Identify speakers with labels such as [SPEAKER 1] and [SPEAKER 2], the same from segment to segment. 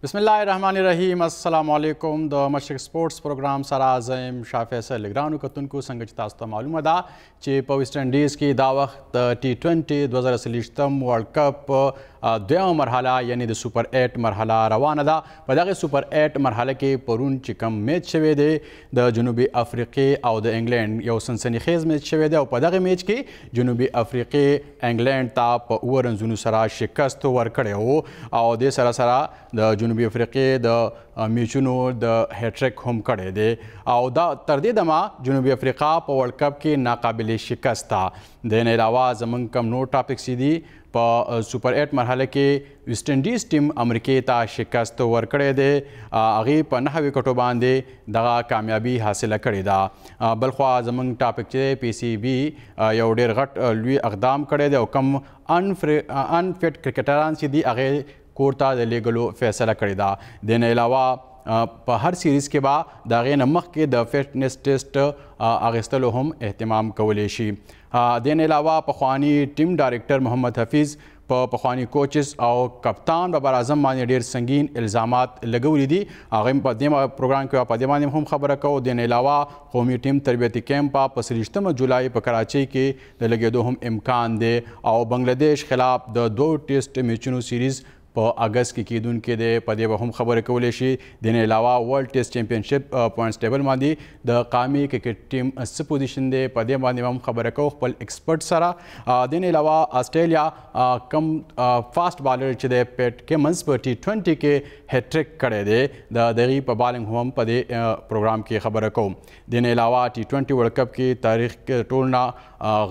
[SPEAKER 1] बिस्मिल्लाहिर्रहमानिर्रहीम अस्सलाम वालेकुम द मशरिक स्पोर्ट्स प्रोग्राम सरा ज़ैम शाह फैसल ग्रानू कतुनको संग तास्ता मालूम दा चे वेस्ट इंडीज़ की दा वक्त T20 2023 वर्ल्ड कप दोम मरहला यानी द सुपर 8 मरहला रवाना दा पदागे सुपर 8 मरहला के परून चिकम मैच शवे दे द जनूबी अफ्रीकी और द इंग्लैंड यो सनसनीखेज मैच शवे दे और पदागे मैच के जनूबी अफ्रीकी इंग्लैंड ता प रंजुनु सरा शिकस्त वर्कड़े हो और दे सरा सरा द जनूबी अफ्रीकी द मैचुनो द हैट्रिक हम कड़े दे और दा तरदे दमा जनूबी अफ्रीका प वर्ल्ड कप के नाकाबिल शिकस्त था देने अलावा जमंग कम नो टॉपिक सीधी प सुपर 8 मरहले के वेस्ट इंडीज़ टीम अमरीका ता शिकस्त वर्कड़े दे आगे प 9 विकेटों बांधे दगा कामयाबी हासिल कड़ी दा बलख्वा जमंग टॉपिक चे PCB यो डेर घट लुई अकदाम करे दे और कम अनफिट क्रिकेटरान सीधी आगे कोर्टा दे लेगलो फैसला कड़ी दा देने अलावा हर सीरीज़ के बाद दागे नमक के द फिटनेस टेस्ट आगस्तलो हम एहतमाम कवलेशी देने अलावा पखवानी टीम डायरेक्टर मोहम्मद हफीज़ पखवानी कोचेस और कप्तान बाबर आजम माने ढेर संगीन इल्ज़ामात लगौली दी आगे पदेमा प्रोग्राम के पदेमा हम खबर को देने अलावा कौमी टीम तरबियती कैंप पसरिश्तम जुलाई पर कराची के लगे दो हम इम्कान दे और बांग्लादेश खिलाफ द 2 टेस्ट मैचों सीरीज़ अगस्त की कीदून के दे पदे हम खबर कवलेशी देने अलावा world test championship points table मादी द कामी क्रिकेट टीम पोजीशन दे पदे मादी हम खबर को पल एक्सपर्ट सरा देने अलावा ऑस्ट्रेलिया कम फास्ट बॉलर चे पेट के मंस पर T20 के हैट्रिक करे दे द दगी पर बॉलिंग हम पदे प्रोग्राम की खबर को देने अलावा T20 वर्ल्ड कप की तारीख के टोलना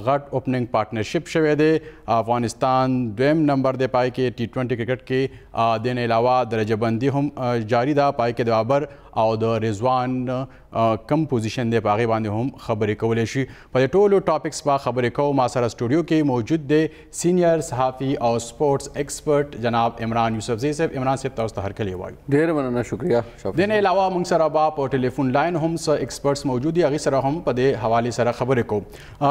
[SPEAKER 1] गट ओपनिंग पार्टनरशिप शवे दे अफगानिस्तान दोम नंबर दे पाए के T20 क्रिकेट के देने अलावा दर्जाबंदी हम जारी दा पाए के बाबर और द रिजवान कम पोजीशन दे पागे बांधे हम खबर कवलेशी पर टोलो टॉपिक्स पा खबर को मासरा स्टूडियो के मौजूद दे सीनियर सहाफ़ी और स्पोर्ट्स एक्सपर्ट जनाब इमरान यूसुफज़ई साहब इमरान साहब तौस्त हर के लिए वाई
[SPEAKER 2] ढेर मनना शुक्रिया
[SPEAKER 1] देने अलावा मुंगसरा बाप और टेलीफोन लाइन हम स एक्सपर्ट्स मौजूद अगी सर हम पदे हवाले सर खबर को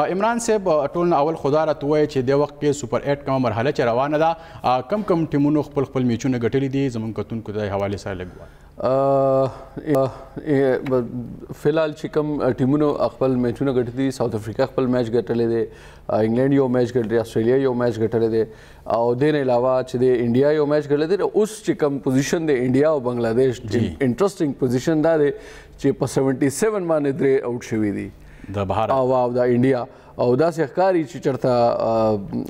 [SPEAKER 1] इमरान साहब टोल अवल खुदा रतुए चे दे वक्त के सुपर 8 कम मरहला च रवाना दा कम कम टीमों खपल खपल मैचों गटली दी जमन कतुन को हवाले सर लगवा
[SPEAKER 2] फ़िलहाल चिकम टीमों अखपल मैचों गट दी साउथ अफ्रीका अखपल मैच गटले दे इंग्लैंड यो मैच गट दे ऑस्ट्रेलिया यो मैच गटले दे और देने अलावा चे इंडिया यो मैच गटले दे उस चिकम पोजीशन दे इंडिया और बांग्लादेश इंटरेस्टिंग पोजीशन दा दे चे 77 माने द्रे आउट शवी दी
[SPEAKER 1] द भारत
[SPEAKER 2] आवा द इंडिया और दास अखकारी चढ़ता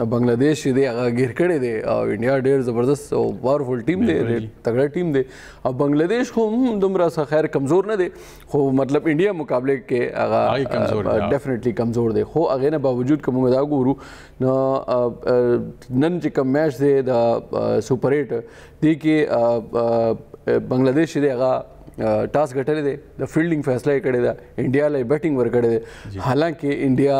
[SPEAKER 2] बांग्लादेश दे गिर कड़े दे और इंडिया ढेर ज़बरदस्त और पावरफुल टीम दे तगड़ा टीम दे और बांग्लादेश को दुमरा सा खैर कमज़ोर न दे हो मतलब इंडिया मुकाबले के डेफिनेटली कमज़ोर दे हो अगे ना बावजूद कमूंगा दा गुरु नन चिकम मैच दे द सुपर 8 दी के बांग्लादेश दे टास गटले दे द फील्डिंग फैसला करे दा इंडिया लाई बैटिंग वर करे दे हालांकि इंडिया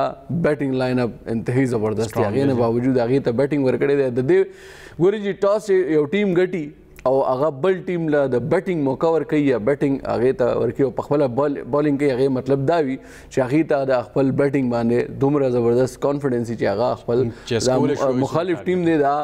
[SPEAKER 2] बैटिंग लाइनअप इंतहाई ज़बरदस्त है आगे ने बावजूद आगे तो बैटिंग वर करे दे गोरी जी टॉस यो टीम गटी और आगा बल टीम ला द बैटिंग मौका वर कई या बैटिंग आगे ता वर की पखला बॉलिंग के आगे मतलब दावी चाही ता द अखपल बैटिंग बांधे दुमरा ज़बरदस्त कॉन्फिडेंस ही आगा अखपल मुखालिफ टीम दे दा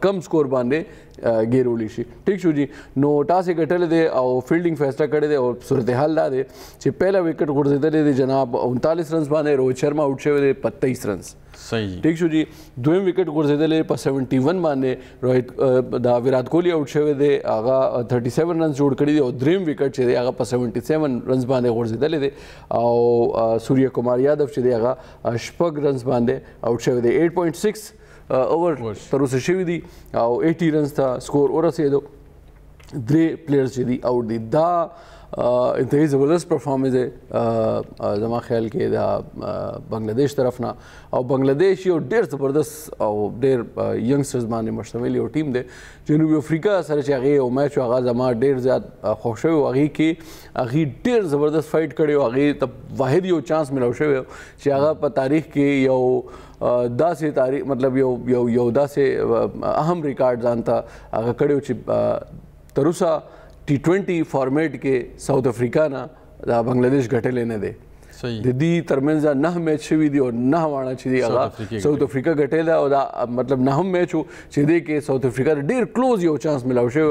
[SPEAKER 2] कम स्कोर बांधे गेरोली शी ठीक शो जी नो टास गटले दे और फील्डिंग फैसला करे दे और सूरत हाल दा दे चे पहला विकेट गुरजेदले दे जनाब 39 रन बांधे रोहित शर्मा आउट शे दे 23 रन
[SPEAKER 1] सही
[SPEAKER 2] ठीक शो जी दोम विकेट गुरजेदले पर 71 बांधे रोहित दा विराट कोहली आउट शे दे आगा 37 रन जोड़ कड़ी दे और ड्रीम विकेट छे दे आगा पर 77 रन बांधे गुरजेदले दे और सूर्य कुमार यादव छे दे आगा 8 रन बांधे आउट शे दे 8.6 ओवर तरह से शिवी दी और 80 रन था स्कोर और से दो द्रे प्लेयर्स दी आउट दी दा इंतहाई ज़बरदस्त परफॉर्मेंस है जमा ख्याल के दा बांग्लादेश तरफ ना और बांग्लादेश यो डेर ज़बरदस्त और डेर यंगस्टर्स माने मुश्तमिल यो टीम दे जनूबी अफ्रीका सर चाहे वो मैच आगा जमा डेर ज़्यादा खुश हो आगे के आगे डेर ज़बरदस्त फाइट करे आगे तब वाहिद यो चांस मिला हो चागा पर तारीख के यो दा से तारीख मतलब यो दा से अहम रिकॉर्ड जानता आगा कड़े तरुसा T20 फॉर्मेट के साउथ अफ्रीका ना बांग्लादेश घटे लेने दे दी तरमेंजा 9 मैच शवी दी और 9 वाणा ची आगा साउथ अफ्रीका गटेला और मतलब 9 मैच हो चे के साउथ अफ्रीका डेर क्लोज यो चांस मिलाव शे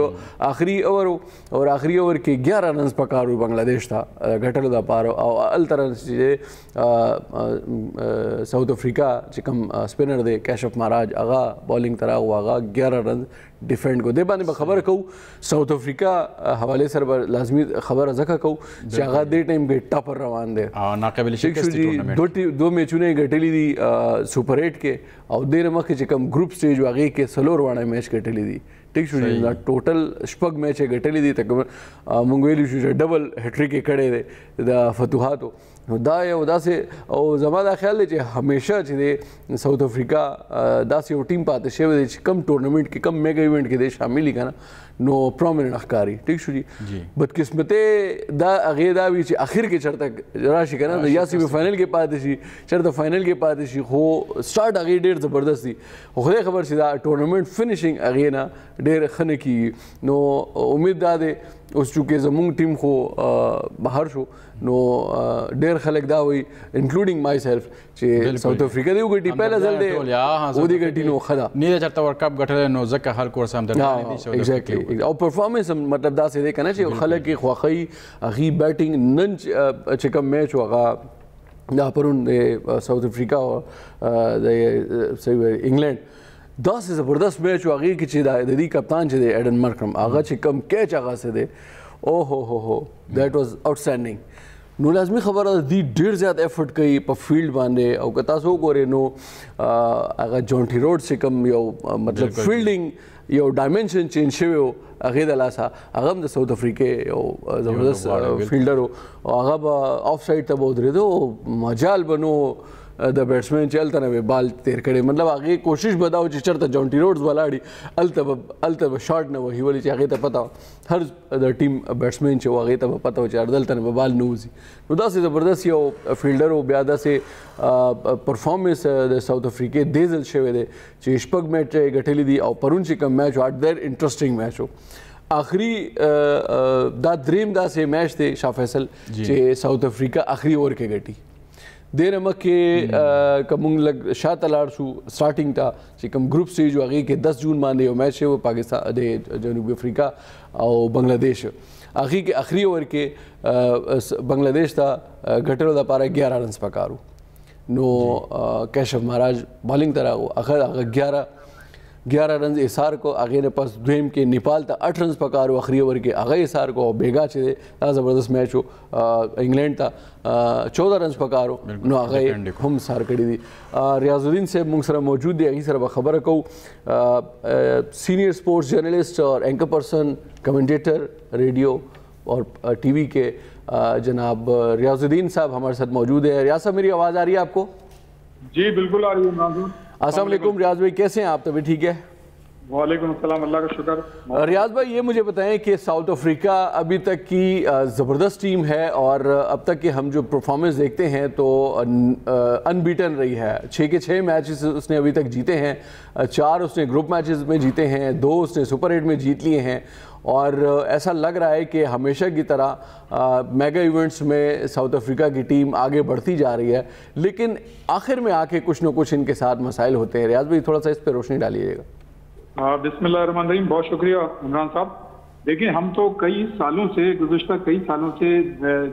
[SPEAKER 2] आखिरी ओवर और आखिरी ओवर के 11 रन पकारू बांग्लादेश था गटेलो दा पारो और अल तरह से साउथ अफ्रीका चिकम स्पिनर दे कैशफ महाराज आगा बॉलिंग तरह हुआ आगा 11 रन डिफेंड को दे बाने खबर कहूँ साउथ अफ्रीका हवाले सर लाजमी खबर अजका कहूँ चागा दे टाइम के टॉपर रवान दे
[SPEAKER 1] नाकाबिल शिकस्त
[SPEAKER 2] टूर्नामेंट दो मैचों ने गटेली दी सुपर 8 के और देर मख के चिकम ग्रुप स्टेज वागे के सलोर वाणा मैच गटेली दी ठीक शू टोटल शपग मैच है गटेली दी तक मुंगवेली शू डबल हैट्रिक के कड़े दे दा फतुहात दा या उदा से और जमादा ख्याल है हमेशा चे साउथ अफ्रीका दा से टीम पाते शेवे कम टूर्नामेंट के कम मेगा इवेंट के दे शामिल ही का ना नो प्रोमिनेंट अखकारी ठीक शू जी बदकिस्मते दा अगे दा भी आखिर के चढ़ तक राशि का ना या सी फाइनल के पाते सी चढ़ फाइनल के पाते सी हो स्टार्ट अगे डेर ज़बरदस्त थी खुदे खबर सी टूर्नामेंट फिनिशिंग अगे ना डेर खने की नो उम्मीद दा दे उस चूँकि जमूंग टीम को बाहर शो नो डेर खलक दा हुई इंक्लूडिंग माई सेल्फ चे साउथ अफ्रीका देव गटी पहले जल दे ओदी गटी नो खदा
[SPEAKER 1] नीले चरता वर्ल्ड कप गठले नो जक हर कोर्स हम दरमियान दी शो
[SPEAKER 2] एग्जैक्टली और परफॉर्मेंस मतलब दा से देखना चे खलक की ख्वाखई अगी बैटिंग नन चिकम मैच होगा दा परुन साउथ अफ्रीका और सही इंग्लैंड 10 ज़बरदस्त मैच आगे की चीज़ दी कप्तान चे एडन मार्करम आगा चिकम कैच आगा से दे ओ हो दैट वाज आउटस्टैंडिंग नो लाजमी खबर दी डेढ़ ज़्यादा एफर्ट कई पर फील्ड बांधे और कता सो गोरे नो आगा जॉन्टी रोड से कम यो मतलब फील्डिंग यो डायमेंशन चेंज शे हो अगे दला सा अगम द साउथ अफ्रीके यो ज़बरदस्त फील्डर हो अगब ऑफ साइड तब उधरे दो मजाल बनो द बैट्समैन चलता ना वे बाल तेर करे मतलब आगे कोशिश बताओ चिचरता जॉन्टी रोड्स वालाड़ी अल तब शॉट न वही वाली आगे तब पता हर द टीम बैट्समैन चे आगे तब पता हो चार दल तने बाल नूजी उदा से ज़बरदस्त यो फील्डर हो ब्यादा से परफॉर्मेंस द साउथ अफ्रीके देजल शेवे दे चेशपग मैच गठेली दी और परुन चिकम मैच आट देर इंटरेस्टिंग मैच हो आखिरी दा ड्रीम दा से मैच थे शाह फैसल चे साउथ अफ्रीका आखिरी ओवर के गटी देर नमक के कमुंग लग शाह तलाड़ शू स्टार्टिंग था चिकम ग्रुप स्टेज आगे के 10 जून माने वो मैच है वो पाकिस्तान दे जनूबी अफ्रीका और बांग्लादेश आखिरी के आखिरी ओवर के बांग्लादेश था घटेलो दा पारा 11 रन पकारू नो कैशफ महाराज बॉलिंग तरह वो अगर 11 रन इसार को आगे ने पास द्वेम के नेपाल था 8 रन पकारो आखिरी ओवर के आगे इसार को बेगा चे ज़बरदस्त मैच हो इंग्लैंड था 14 रन पकारो नो आगे हम सार कड़ी दी रियाजुद्दीन से मुंगसरा मौजूद है सर खबर कहूँ सीनियर स्पोर्ट्स जर्नलिस्ट और एंकर पर्सन कमेंटेटर रेडियो और टीवी के जनाब रियाजुद्दीन साहब हमारे साथ मौजूद है। रियाज साहब मेरी आवाज़ आ रही है आपको?
[SPEAKER 3] जी बिल्कुल आ रही है।
[SPEAKER 2] अस्सलाम वालेकुम रियाज भाई, कैसे हैं आप? तभी ठीक है?
[SPEAKER 3] वालेकुम अस्सलाम, अल्लाह का शुक्र।
[SPEAKER 2] रियाज भाई ये मुझे बताएं कि साउथ अफ्रीका अभी तक की ज़बरदस्त टीम है और अब तक के हम जो परफॉर्मेंस देखते हैं तो अनबीटन रही है। 6 के 6 मैचेस उसने अभी तक जीते हैं, 4 उसने ग्रुप मैचेस में जीते हैं, 2 उसने सुपर 8 में जीत लिए हैं और ऐसा लग रहा है कि हमेशा की तरह मेगा इवेंट्स में साउथ अफ्रीका की टीम आगे बढ़ती जा रही है, लेकिन आखिर में आके कुछ न कुछ इनके साथ मसाइल होते हैं। रियाज भाई थोड़ा सा इस पर रोशनी डालिएगा।
[SPEAKER 3] बिस्मिल्लाहिर्रहमानिर्रहीम, बहुत शुक्रिया इमरान साहब। देखिए हम तो गुज़िश्ता कई सालों से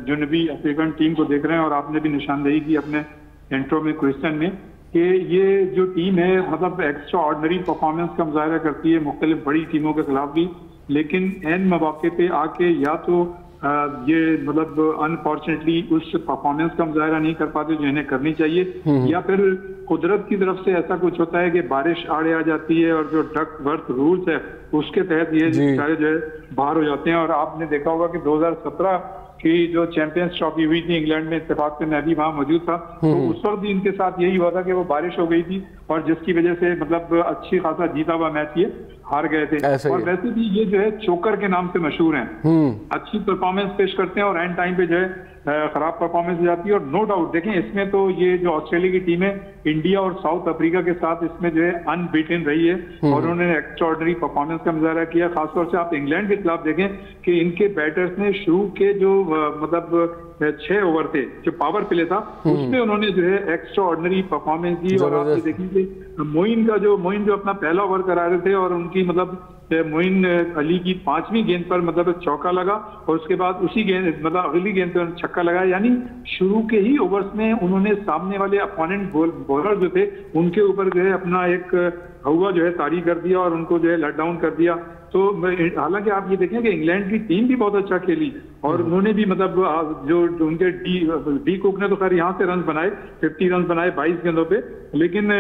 [SPEAKER 3] जनूबी अफ्रीकन टीम को देख रहे हैं और आपने भी निशानदेही की अपने इंट्रो में क्वेश्चन में कि ये जो टीम है मतलब एक्स्ट्रा ऑर्डनरी परफॉर्मेंस का मुजाहरा करती है मुख्तलिफ बड़ी टीमों के खिलाफ भी, लेकिन एन मौके पे आके या तो ये मतलब अनफॉर्चुनेटली उस परफॉर्मेंस का मुजाहरा नहीं कर पाते जो इन्हें करनी चाहिए, या फिर कुदरत की तरफ से ऐसा कुछ होता है कि बारिश आड़े आ जाती है और जो डक वर्थ रूल्स है उसके तहत ये सारे जो है बाहर हो जाते हैं। और आपने देखा होगा कि 2017 की जो चैंपियंस ट्रॉफी हुई थी इंग्लैंड में, इत्तेफाक से मैं भी वहां मौजूद था, तो उस वक्त भी इनके साथ यही हुआ था कि वो बारिश हो गई थी और जिसकी वजह से मतलब अच्छी खासा जीता हुआ मैच ये हार गए थे। और वैसे भी ये जो है चोकर के नाम से मशहूर हैं, अच्छी परफॉर्मेंस पेश करते हैं और एंड टाइम पे जो है खराब परफॉर्मेंस हो जाती है। और नो डाउट देखें इसमें तो ये जो ऑस्ट्रेलिया की टीम है इंडिया और साउथ अफ्रीका के साथ इसमें जो है अनबीटन रही है और उन्होंने एक्स्ट्राऑर्डिनरी परफॉर्मेंस का मुजाहरा किया। खासतौर से आप इंग्लैंड के खिलाफ देखें कि इनके बैटर्स ने शुरू के जो मतलब 6 ओवर थे जो पावर प्ले था उसमें उन्होंने जो है एक्स्ट्रा ऑर्डिनरी परफॉर्मेंस दी। और आप ये देखेंगे मोइन जो अपना पहला ओवर करा रहे थे और उनकी मतलब मोइन अली की 5वीं गेंद पर मतलब चौका लगा और उसके बाद उसी गेंद मतलब अगली गेंद पर छक्का लगाया। यानी शुरू के ही ओवर्स में उन्होंने सामने वाले अपोनेंट बॉलर जो थे उनके ऊपर जो है अपना एक हवा जो है तारी कर दिया और उनको जो है लट डाउन कर दिया। तो हालांकि आप ये देखें कि इंग्लैंड की टीम भी बहुत अच्छा खेली और उन्होंने भी मतलब जो उनके डी कुक ने तो खैर यहाँ से रन बनाए 50 रन बनाए 22 गेंदों पे, लेकिन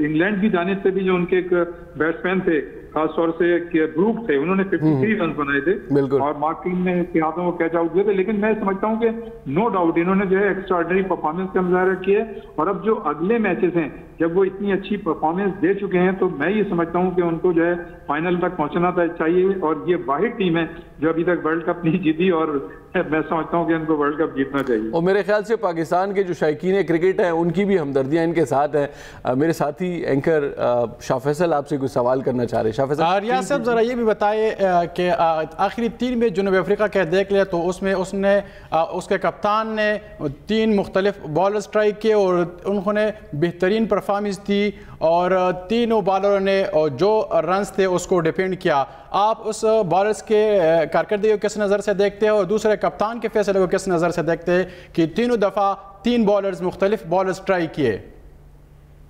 [SPEAKER 3] इंग्लैंड की जानिब से भी जो उनके एक बैट्समैन थे खासतौर से ब्रूक थे उन्होंने 53 रन बनाए थे और मार्किन ने के हाथों को कैच आउट दिए थे। लेकिन मैं समझता हूं कि नो डाउट इन्होंने जो है एक्स्ट्राऑर्डिनरी परफॉर्मेंस का मुजाहरा किया और अब जो अगले मैचेस हैं जब वो इतनी अच्छी परफॉर्मेंस दे चुके हैं तो मैं ये समझता हूं कि उनको जो है फाइनल तक पहुंचना चाहिए। और ये वाहिद टीम है जो अभी तक वर्ल्ड कप नहीं जीती और मैं समझता हूं कि इनको वर्ल्ड कप जीतना चाहिए।
[SPEAKER 2] और मेरे ख्याल से पाकिस्तान के जो शायकीन क्रिकेट हैं उनकी भी हमदर्दियां इनके साथ हैं। मेरे साथी एंकर शाह फैसल आपसे कुछ सवाल करना चाह रहे हैं। शाह फैसल
[SPEAKER 1] रियाज साहब ज़रा ये भी बताइए कि आखिरी 3 में जनूबी अफ्रीका के देख लिया तो उसमें उसने उसके कप्तान ने 3 मुख्तलिफ बॉलर्स ट्राई किए और उन्होंने बेहतरीन परफॉर्मेंस दी और तीनों बॉलरों ने जो रन्स थे उसको डिफेंड किया। आप उस बॉलर्स के कारकर्दगी को किस नज़र से देखते हैं और दूसरे कप्तान के फैसले को किस नज़र से देखते हैं कि तीनों दफ़ा 3 बॉलर्स मुख्तलिफ बॉलर्स ट्राई किए?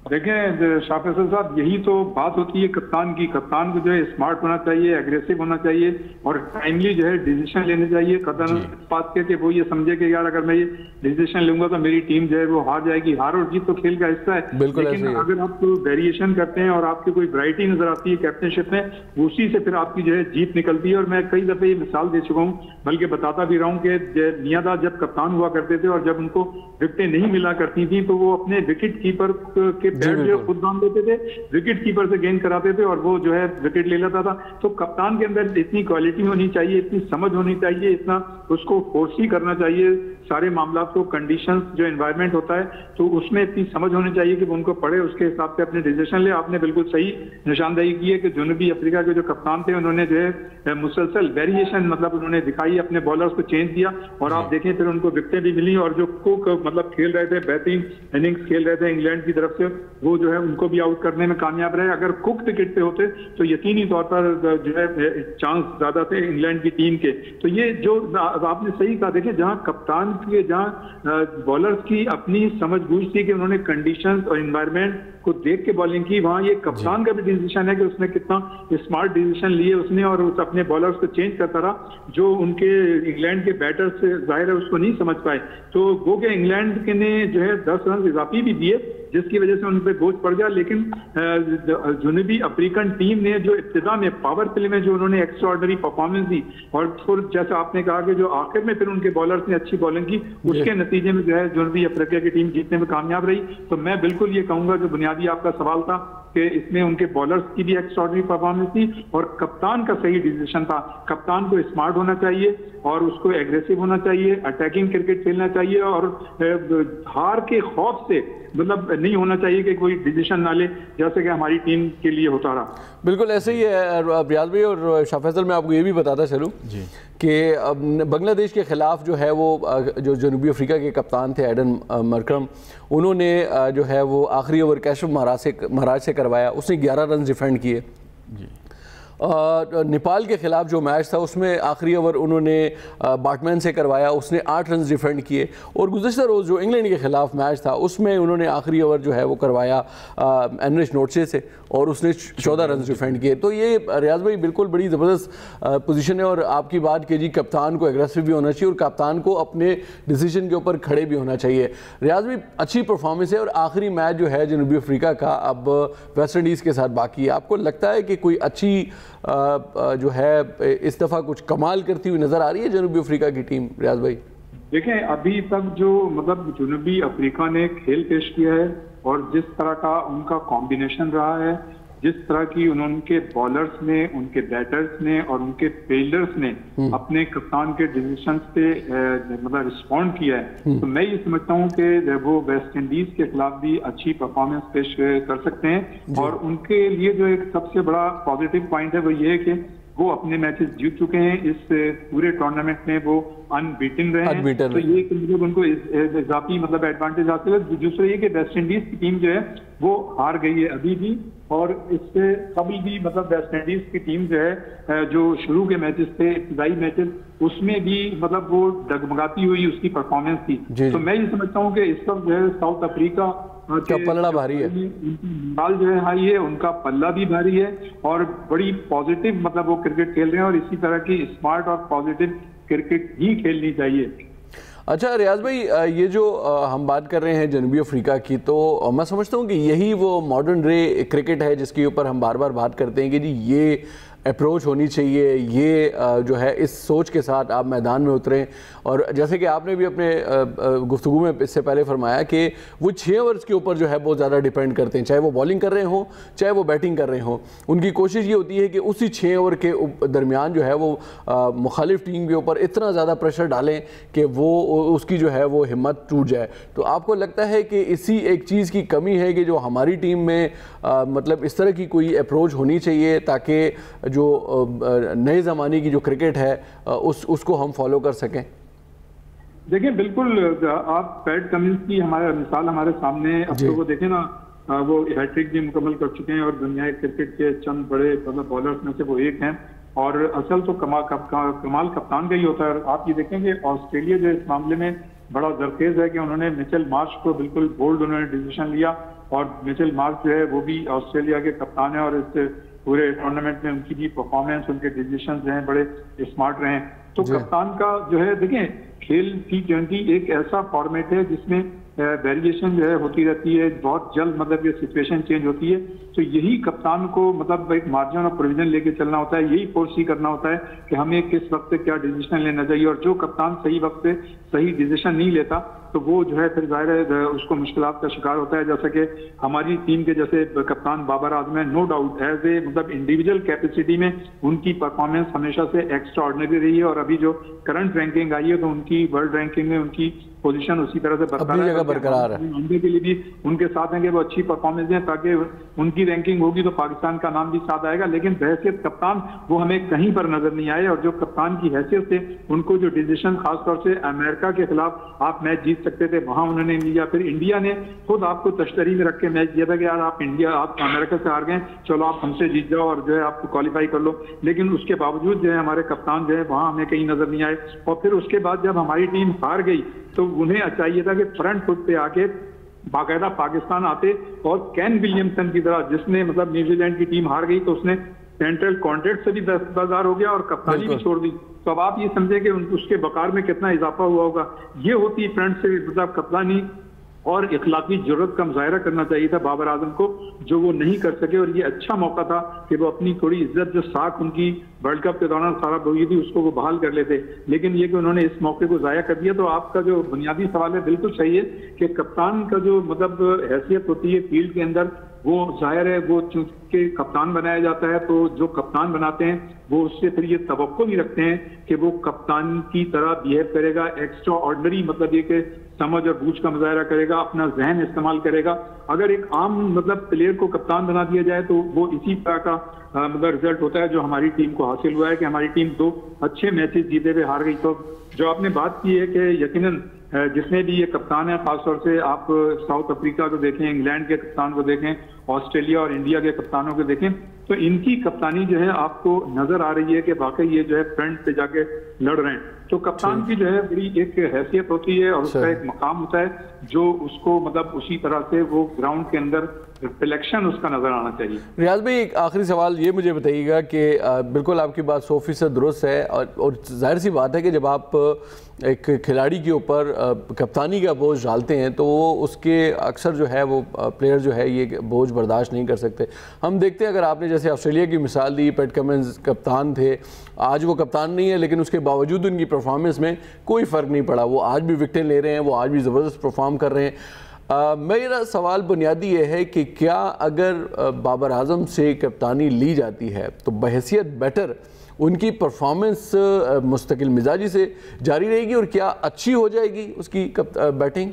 [SPEAKER 3] देखें शाह फैसल साहब यही तो बात होती है कप्तान की। कप्तान को जो है स्मार्ट होना चाहिए, एग्रेसिव होना चाहिए और टाइमली जो है डिसीजन लेने चाहिए। कप्तान इस बात के वो ये समझे कि यार अगर मैं ये डिसीजन लूंगा तो मेरी टीम जो है वो हार जाएगी। हार और जीत तो खेल का हिस्सा है, लेकिन अगर आप वेरिएशन करते हैं और आपकी कोई वैरायटी नजर आती है कैप्टनशिप में उसी से फिर आपकी जो है जीत निकलती है। और मैं कई दफे ये मिसाल दे चुका हूँ बल्कि बताता भी रहा हूँ कि मियाँदा जब कप्तान हुआ करते थे और जब उनको विकेटें नहीं मिला करती थी तो वो अपने विकेट कीपर के बैट जो खुद बांध देते थे, विकेट कीपर से गेंद कराते थे और वो जो है विकेट ले लेता था। तो कप्तान के अंदर इतनी क्वालिटी होनी चाहिए, इतनी समझ होनी चाहिए, इतना उसको फोर्स ही करना चाहिए सारे मामला को। कंडीशंस जो एनवायरनमेंट होता है तो उसमें इतनी समझ होनी चाहिए कि वो उनको पढ़े उसके हिसाब से अपने डिसीजन ले। आपने बिल्कुल सही निशानदेही की है कि जनूबी अफ्रीका के जो कप्तान थे उन्होंने जो है मुसलसल वेरिएशन मतलब उन्होंने दिखाई, अपने बॉलर्स को चेंज किया और आप देखें फिर उनको विकेटें भी मिली। और जो कुक मतलब खेल रहे थे बेहतरीन इनिंग्स खेल रहे थे इंग्लैंड की तरफ से, वो जो है उनको भी आउट करने में कामयाब रहे। अगर कुक विकेट पे होते तो यकीनी तौर पर जो है चांस ज्यादा थे इंग्लैंड की टीम के। तो ये जो आपने सही कहा, देखिए जहां कप्तान के जहां बॉलर्स की अपनी समझ बूझ थी कि उन्होंने कंडीशंस और एनवायरनमेंट को देख के बॉलिंग की, वहां ये कप्तान का भी डिसीजन है कि उसने कितना स्मार्ट डिसीजन लिए उसने और उस अपने बॉलर्स को चेंज करता रहा जो उनके इंग्लैंड के बैटर्स से जाहिर है उसको नहीं समझ पाए। तो वो के इंग्लैंड के ने जो है 10 रन इजाफी भी दिए जिसकी वजह से उन पर बोझ पड़ गया। लेकिन जनूबी अफ्रीकन टीम ने जो इब्तिदा में पावर प्ले में जो उन्होंने एक्स्ट्राऑर्डिनरी परफॉर्मेंस दी और फिर जैसा आपने कहा कि जो आखिर में फिर उनके बॉलर्स ने अच्छी बॉलिंग की उसके नतीजे में जो है जनूबी अफ्रीका की टीम जीतने में कामयाब रही। तो मैं बिल्कुल ये कहूंगा जो बुनियादी आपका सवाल था कि इसमें उनके बॉलर्स की भी एक्स्ट्राऑर्डिनरी परफॉर्मेंस थी और कप्तान का सही डिसीजन था। कप्तान को स्मार्ट होना चाहिए और उसको एग्रेसिव होना चाहिए, अटैकिंग क्रिकेट खेलना चाहिए और हार के खौफ से मतलब नहीं होना चाहिए कि कोई डिसीजन ना ले जैसे कि हमारी टीम के लिए होता रहा।
[SPEAKER 2] बिल्कुल ऐसे ही है रियाज भाई। और शाह फैसल मैं आपको ये भी बताता चलूँ कि बांग्लादेश के ख़िलाफ़ जो है वो जो जनूबी अफ्रीका के कप्तान थे एडन मरकरम, उन्होंने जो है वो आखिरी ओवर कैशव महाराज से करवाया, उसने 11 रन डिफेंड किए। नेपाल के ख़िलाफ़ जो मैच था उसमें आखिरी ओवर उन्होंने बाटमैन से करवाया, उसने 8 रन डिफेंड किए। और गुज़श्ता रोज़ जो इंग्लैंड के ख़िलाफ़ मैच था उसमें उन्होंने आखिरी ओवर जो है वो करवाया एनरिच नोटसे से और उसने 14 रन डिफेंड किए। तो ये रियाज भाई बिल्कुल बड़ी ज़बरदस्त पोजीशन है। और आपकी बात की जी कप्तान को एग्रेसिव भी होना चाहिए और कप्तान को अपने डिसीजन के ऊपर खड़े भी होना चाहिए। रियाज भाई अच्छी परफॉर्मेंस है और आखिरी मैच जो है जनूबी अफ्रीका का अब वेस्ट इंडीज़ के साथ बाकी है। आपको लगता है कि कोई अच्छी जो है इस दफ़ा कुछ कमाल करती हुई नज़र आ रही है जनूबी अफ्रीका की टीम? रियाज भाई
[SPEAKER 3] देखें अभी तक जो मतलब जनूबी अफ्रीका ने खेल पेश किया है और जिस तरह का उनका कॉम्बिनेशन रहा है जिस तरह की उनके बॉलर्स ने, उनके बैटर्स ने और उनके फील्डर्स ने अपने कप्तान के डिसीजंस पे मतलब रिस्पॉन्ड किया है, तो मैं ये समझता हूँ कि वो वेस्ट इंडीज के खिलाफ भी अच्छी परफॉर्मेंस पेश कर सकते हैं। और उनके लिए जो एक सबसे बड़ा पॉजिटिव पॉइंट है वो ये है कि वो अपने मैचेस जीत चुके हैं, इस पूरे टूर्नामेंट में वो अनबीटन रहे हैं, तो ये मतलब उनको इजाफी मतलब एडवांटेज हासिल है। दूसरा ये कि वेस्ट इंडीज की टीम जो है वो हार गई है अभी भी, और इससे कभी भी मतलब वेस्ट इंडीज की टीम जो है जो शुरू के मैचेस थे, इब्तदाई मैचेस, उसमें भी मतलब वो डगमगाती हुई उसकी परफॉर्मेंस थी। तो मैं ये समझता हूँ कि इस वक्त जो है साउथ अफ्रीका
[SPEAKER 2] का पल्ला भारी है,
[SPEAKER 3] बाल जो है हाई है, उनका पल्ला भी भारी है और बड़ी पॉजिटिव मतलब वो क्रिकेट खेल रहे हैं, और इसी तरह की स्मार्ट और पॉजिटिव क्रिकेट ही खेलनी चाहिए।
[SPEAKER 2] अच्छा रियाज भाई, ये जो हम बात कर रहे हैं जनूबी अफ्रीका की, तो मैं समझता हूँ कि यही वो मॉडर्न डे क्रिकेट है जिसके ऊपर हम बार बार बात करते हैं कि जी ये अप्रोच होनी चाहिए, ये जो है इस सोच के साथ आप मैदान में उतरें। और जैसे कि आपने भी अपने गुफ्तगू में इससे पहले फरमाया कि वो 6 ओवर्स के ऊपर जो है बहुत ज़्यादा डिपेंड करते हैं, चाहे वो बॉलिंग कर रहे हों चाहे वो बैटिंग कर रहे हों। उनकी कोशिश ये होती है कि उसी 6 ओवर के दरमियान जो है वो मुखालिफ टीम के ऊपर इतना ज़्यादा प्रेशर डालें कि वो उसकी जो है वो हिम्मत टूट जाए। तो आपको लगता है कि इसी एक चीज़ की कमी है कि जो हमारी टीम में मतलब इस तरह की कोई अप्रोच होनी चाहिए ताकि जो नए ज़माने की जो क्रिकेट है उसको हम फॉलो कर सकें?
[SPEAKER 3] देखिए बिल्कुल, आप पैट कमिंस की हमारा मिसाल हमारे सामने, अब तो वो देखें ना, वो हैट्रिक भी मुकम्मल कर चुके हैं और दुनिया क्रिकेट के चंद बड़े मतलब बॉलर्स में से वो एक हैं। और असल तो कमाल कप्तान का ही होता है। आप ये देखेंगे ऑस्ट्रेलिया जो इस मामले में बड़ा जरखेज है कि उन्होंने मिचेल मार्श को बिल्कुल बोल्ड उन्होंने डिसीजन लिया, और मिचेल मार्श जो है वो भी ऑस्ट्रेलिया के कप्तान है, और इस पूरे टूर्नामेंट में उनकी भी परफॉर्मेंस, उनके डिसीजन जो हैं बड़े स्मार्ट रहे। तो कप्तान का जो है देखें, खेल T20 एक ऐसा फॉर्मेट है जिसमें वेरिएशन जो है होती रहती है, बहुत जल्द मतलब ये सिचुएशन चेंज होती है। तो यही कप्तान को मतलब एक मार्जिन ऑफ प्रोविजन लेके चलना होता है, यही फोर्स करना होता है कि हमें किस वक्त से क्या डिसीजन लेना चाहिए। और जो कप्तान सही वक्त पे सही डिसीजन नहीं लेता तो वो जो है फिर जाहिर है उसको मुश्किलात का शिकार होता है। जैसा कि हमारी टीम के जैसे कप्तान बाबर आजम है, नो डाउट एज ए मतलब इंडिविजुअल कैपेसिटी में उनकी परफॉर्मेंस हमेशा से एक्स्ट्रा ऑर्डिनरी रही है, और अभी जो करंट रैंकिंग आई है तो उनकी वर्ल्ड रैंकिंग में उनकी पोजीशन उसी तरह से
[SPEAKER 2] बरकरार है।
[SPEAKER 3] इंडिया के लिए भी उनके साथ हैं कि वो अच्छी परफॉर्मेंस दें, ताकि उनकी रैंकिंग होगी तो पाकिस्तान का नाम भी साथ आएगा। लेकिन बहैसियत कप्तान वो हमें कहीं पर नजर नहीं आए, और जो कप्तान की हैसियत से उनको जो डिसीजन खासतौर से अमेरिका के खिलाफ आप मैच जीत सकते थे वहां उन्होंने लिया। फिर इंडिया ने खुद आपको तश्तरी में रख के मैच दिया था कि यार आप अमेरिका से हार गए, चलो आप हमसे जीत जाओ और जो है आपको क्वालिफाई कर लो। लेकिन उसके बावजूद जो है हमारे कप्तान जो है वहां हमें कहीं नजर नहीं आए। और फिर उसके बाद जब हमारी टीम हार गई तो उन्हें चाहिए था कि फ्रंट फुट पे आके बाकायदा पाकिस्तान आते, और कैन विलियमसन की तरह जिसने मतलब न्यूजीलैंड की टीम हार गई तो उसने सेंट्रल कॉन्ट्रैक्ट से भी दस्तबरदार हो गया और कप्तानी भी छोड़ दी। तो अब आप ये समझे कि उसके बकार में कितना इजाफा हुआ होगा। ये होती फ्रंट से मतलब कप्तानी और इखलाकी जरूरत का मुजाहरा करना चाहिए था बाबर आजम को, जो वो नहीं कर सके। और ये अच्छा मौका था कि वो अपनी थोड़ी इज्जत जो साख उनकी वर्ल्ड कप के दौरान खराब हुई थी उसको वो बहाल कर लेते, लेकिन ये कि उन्होंने इस मौके को जाया कर दिया। तो आपका जो बुनियादी सवाल है बिल्कुल सही है कि कप्तान का जो मतलब हैसियत होती है फील्ड के अंदर, वो जाहिर है वो चूंकि कप्तान बनाया जाता है तो जो कप्तान बनाते हैं वो उससे फिर ये तवक्को नहीं रखते हैं कि वो कप्तान की तरह बिहेव करेगा, एक्स्ट्रा ऑर्डिनरी मतलब ये कि समझ और बूझ का मुजाहरा करेगा, अपना जहन इस्तेमाल करेगा। अगर एक आम मतलब प्लेयर को कप्तान बना दिया जाए तो वो इसी तरह का मतलब रिजल्ट होता है जो हमारी टीम को हासिल हुआ है कि हमारी टीम 2 अच्छे मैचेस जीते हुए हार गई। तो जो आपने बात की है कि यकीनन जिसने भी ये कप्तान है, खासतौर से आप साउथ अफ्रीका को देखें, इंग्लैंड के कप्तान को देखें, ऑस्ट्रेलिया और इंडिया के कप्तानों को देखें, तो इनकी कप्तानी जो है आपको नजर आ रही है कि वाकई ये जो है फ्रंट पे जाके लड़ रहे हैं। तो कप्तान की जो है बड़ी एक हैसियत होती है और उसका एक मकाम होता है जो उसको मतलब उसी तरह से वो ग्राउंड के अंदर रिफ्लेक्शन उसका नजर आना चाहिए।
[SPEAKER 2] रियाज भाई एक आखिरी सवाल ये मुझे बताइएगा कि बिल्कुल आपकी बात 100% दुरुस्त है, और जाहिर सी बात है कि जब आप एक खिलाड़ी के ऊपर कप्तानी का बोझ डालते हैं तो वो उसके अक्सर जो है वो प्लेयर जो है ये बोझ बर्दाश्त नहीं कर सकते। हम देखते हैं, अगर आपने जैसे ऑस्ट्रेलिया की मिसाल दी, पैट कमिंस कप्तान थे, आज वो कप्तान नहीं है लेकिन उसके बावजूद उनकी परफॉर्मेंस में कोई फ़र्क नहीं पड़ा, वो आज भी विकेटें ले रहे हैं, वो आज भी ज़बरदस्त परफॉर्म कर रहे हैं। मेरा सवाल बुनियादी ये है कि क्या अगर बाबर आजम से कप्तानी ली जाती है तो बहैसियत बेटर उनकी परफॉर्मेंस मुस्तकिल मिजाजी से जारी रहेगी और क्या अच्छी हो जाएगी उसकी बैटिंग?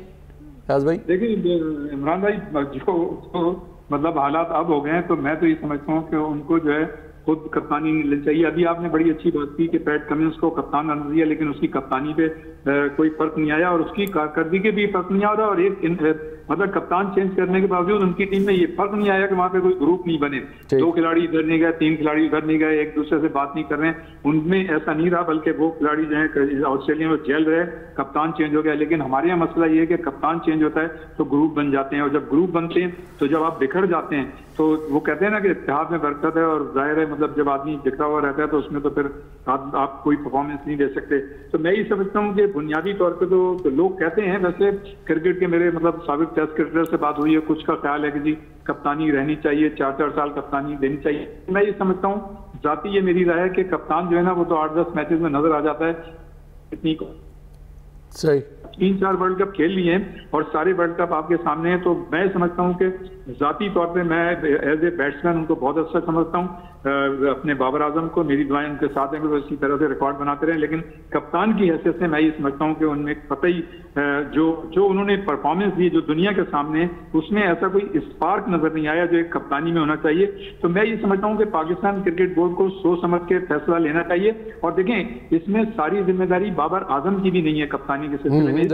[SPEAKER 2] राज भाई
[SPEAKER 3] देखिए इमरान भाई जो मतलब हालात अब हो गए हैं, तो मैं तो ये समझता हूँ कि उनको जो है खुद कप्तानी नहीं लेनी चाहिए। अभी आपने बड़ी अच्छी बात की कि पैट कमिंस को कप्तान बना दिया, लेकिन उसकी कप्तानी पे कोई फर्क नहीं आया और उसकी कारकर्दगी भी फर्क नहीं आ रहा, और एक मतलब कप्तान चेंज करने के बावजूद उनकी टीम में ये फर्क नहीं आया कि वहां पे कोई ग्रुप नहीं बने, 2 खिलाड़ी इधर नहीं गए, 3 खिलाड़ी उधर नहीं गए, एक दूसरे से बात नहीं कर रहे हैं। उनमें ऐसा नहीं रहा, बल्कि वो खिलाड़ी जो है ऑस्ट्रेलिया में जेल रहे, कप्तान चेंज हो गया। लेकिन हमारे यहाँ मसला ये है कि कप्तान चेंज होता है तो ग्रुप बन जाते हैं, और जब ग्रुप बनते हैं तो जब आप बिखर जाते हैं तो वो कहते हैं ना कि इत्तेहाद में बरकत है, और जाहिर है मतलब जब आदमी बिखरा हुआ रहता है तो उसमें तो फिर आप कोई परफॉर्मेंस नहीं दे सकते। तो मैं ये समझता हूँ कि बुनियादी तौर पे तो लोग कहते हैं, वैसे क्रिकेट के मेरे मतलब साबिक टेस्ट क्रिकेटर से बात हुई है, कुछ का ख्याल है कि जी कप्तानी रहनी चाहिए, 4-4 साल कप्तानी देनी चाहिए। मैं ये समझता हूँ, जाती ये मेरी राय है कि कप्तान जो है ना वो तो 8-10 मैचेस में नजर आ जाता है। इतनी
[SPEAKER 2] सही
[SPEAKER 3] 3-4 वर्ल्ड कप खेल लिए हैं और सारे वर्ल्ड कप आपके सामने हैं, तो मैं समझता हूं कि जाती तौर पे मैं एज ए बैट्समैन उनको बहुत अच्छा समझता हूं। अपने बाबर आजम को मेरी दुआएं उनके साथ हैं कि वो इसी तरह से रिकॉर्ड बनाते रहे, लेकिन कप्तान की हैसियत से मैं ये समझता हूं कि उनमें कतई जो उन्होंने परफॉर्मेंस दी जो दुनिया के सामने, उसमें ऐसा कोई स्पार्क नजर नहीं आया जो एक कप्तानी में होना चाहिए। तो मैं ये समझता हूँ कि पाकिस्तान क्रिकेट बोर्ड को सोच समझ के फैसला लेना चाहिए। और देखें, इसमें सारी जिम्मेदारी बाबर आजम की भी नहीं है कप्तानी के सिलसिले में।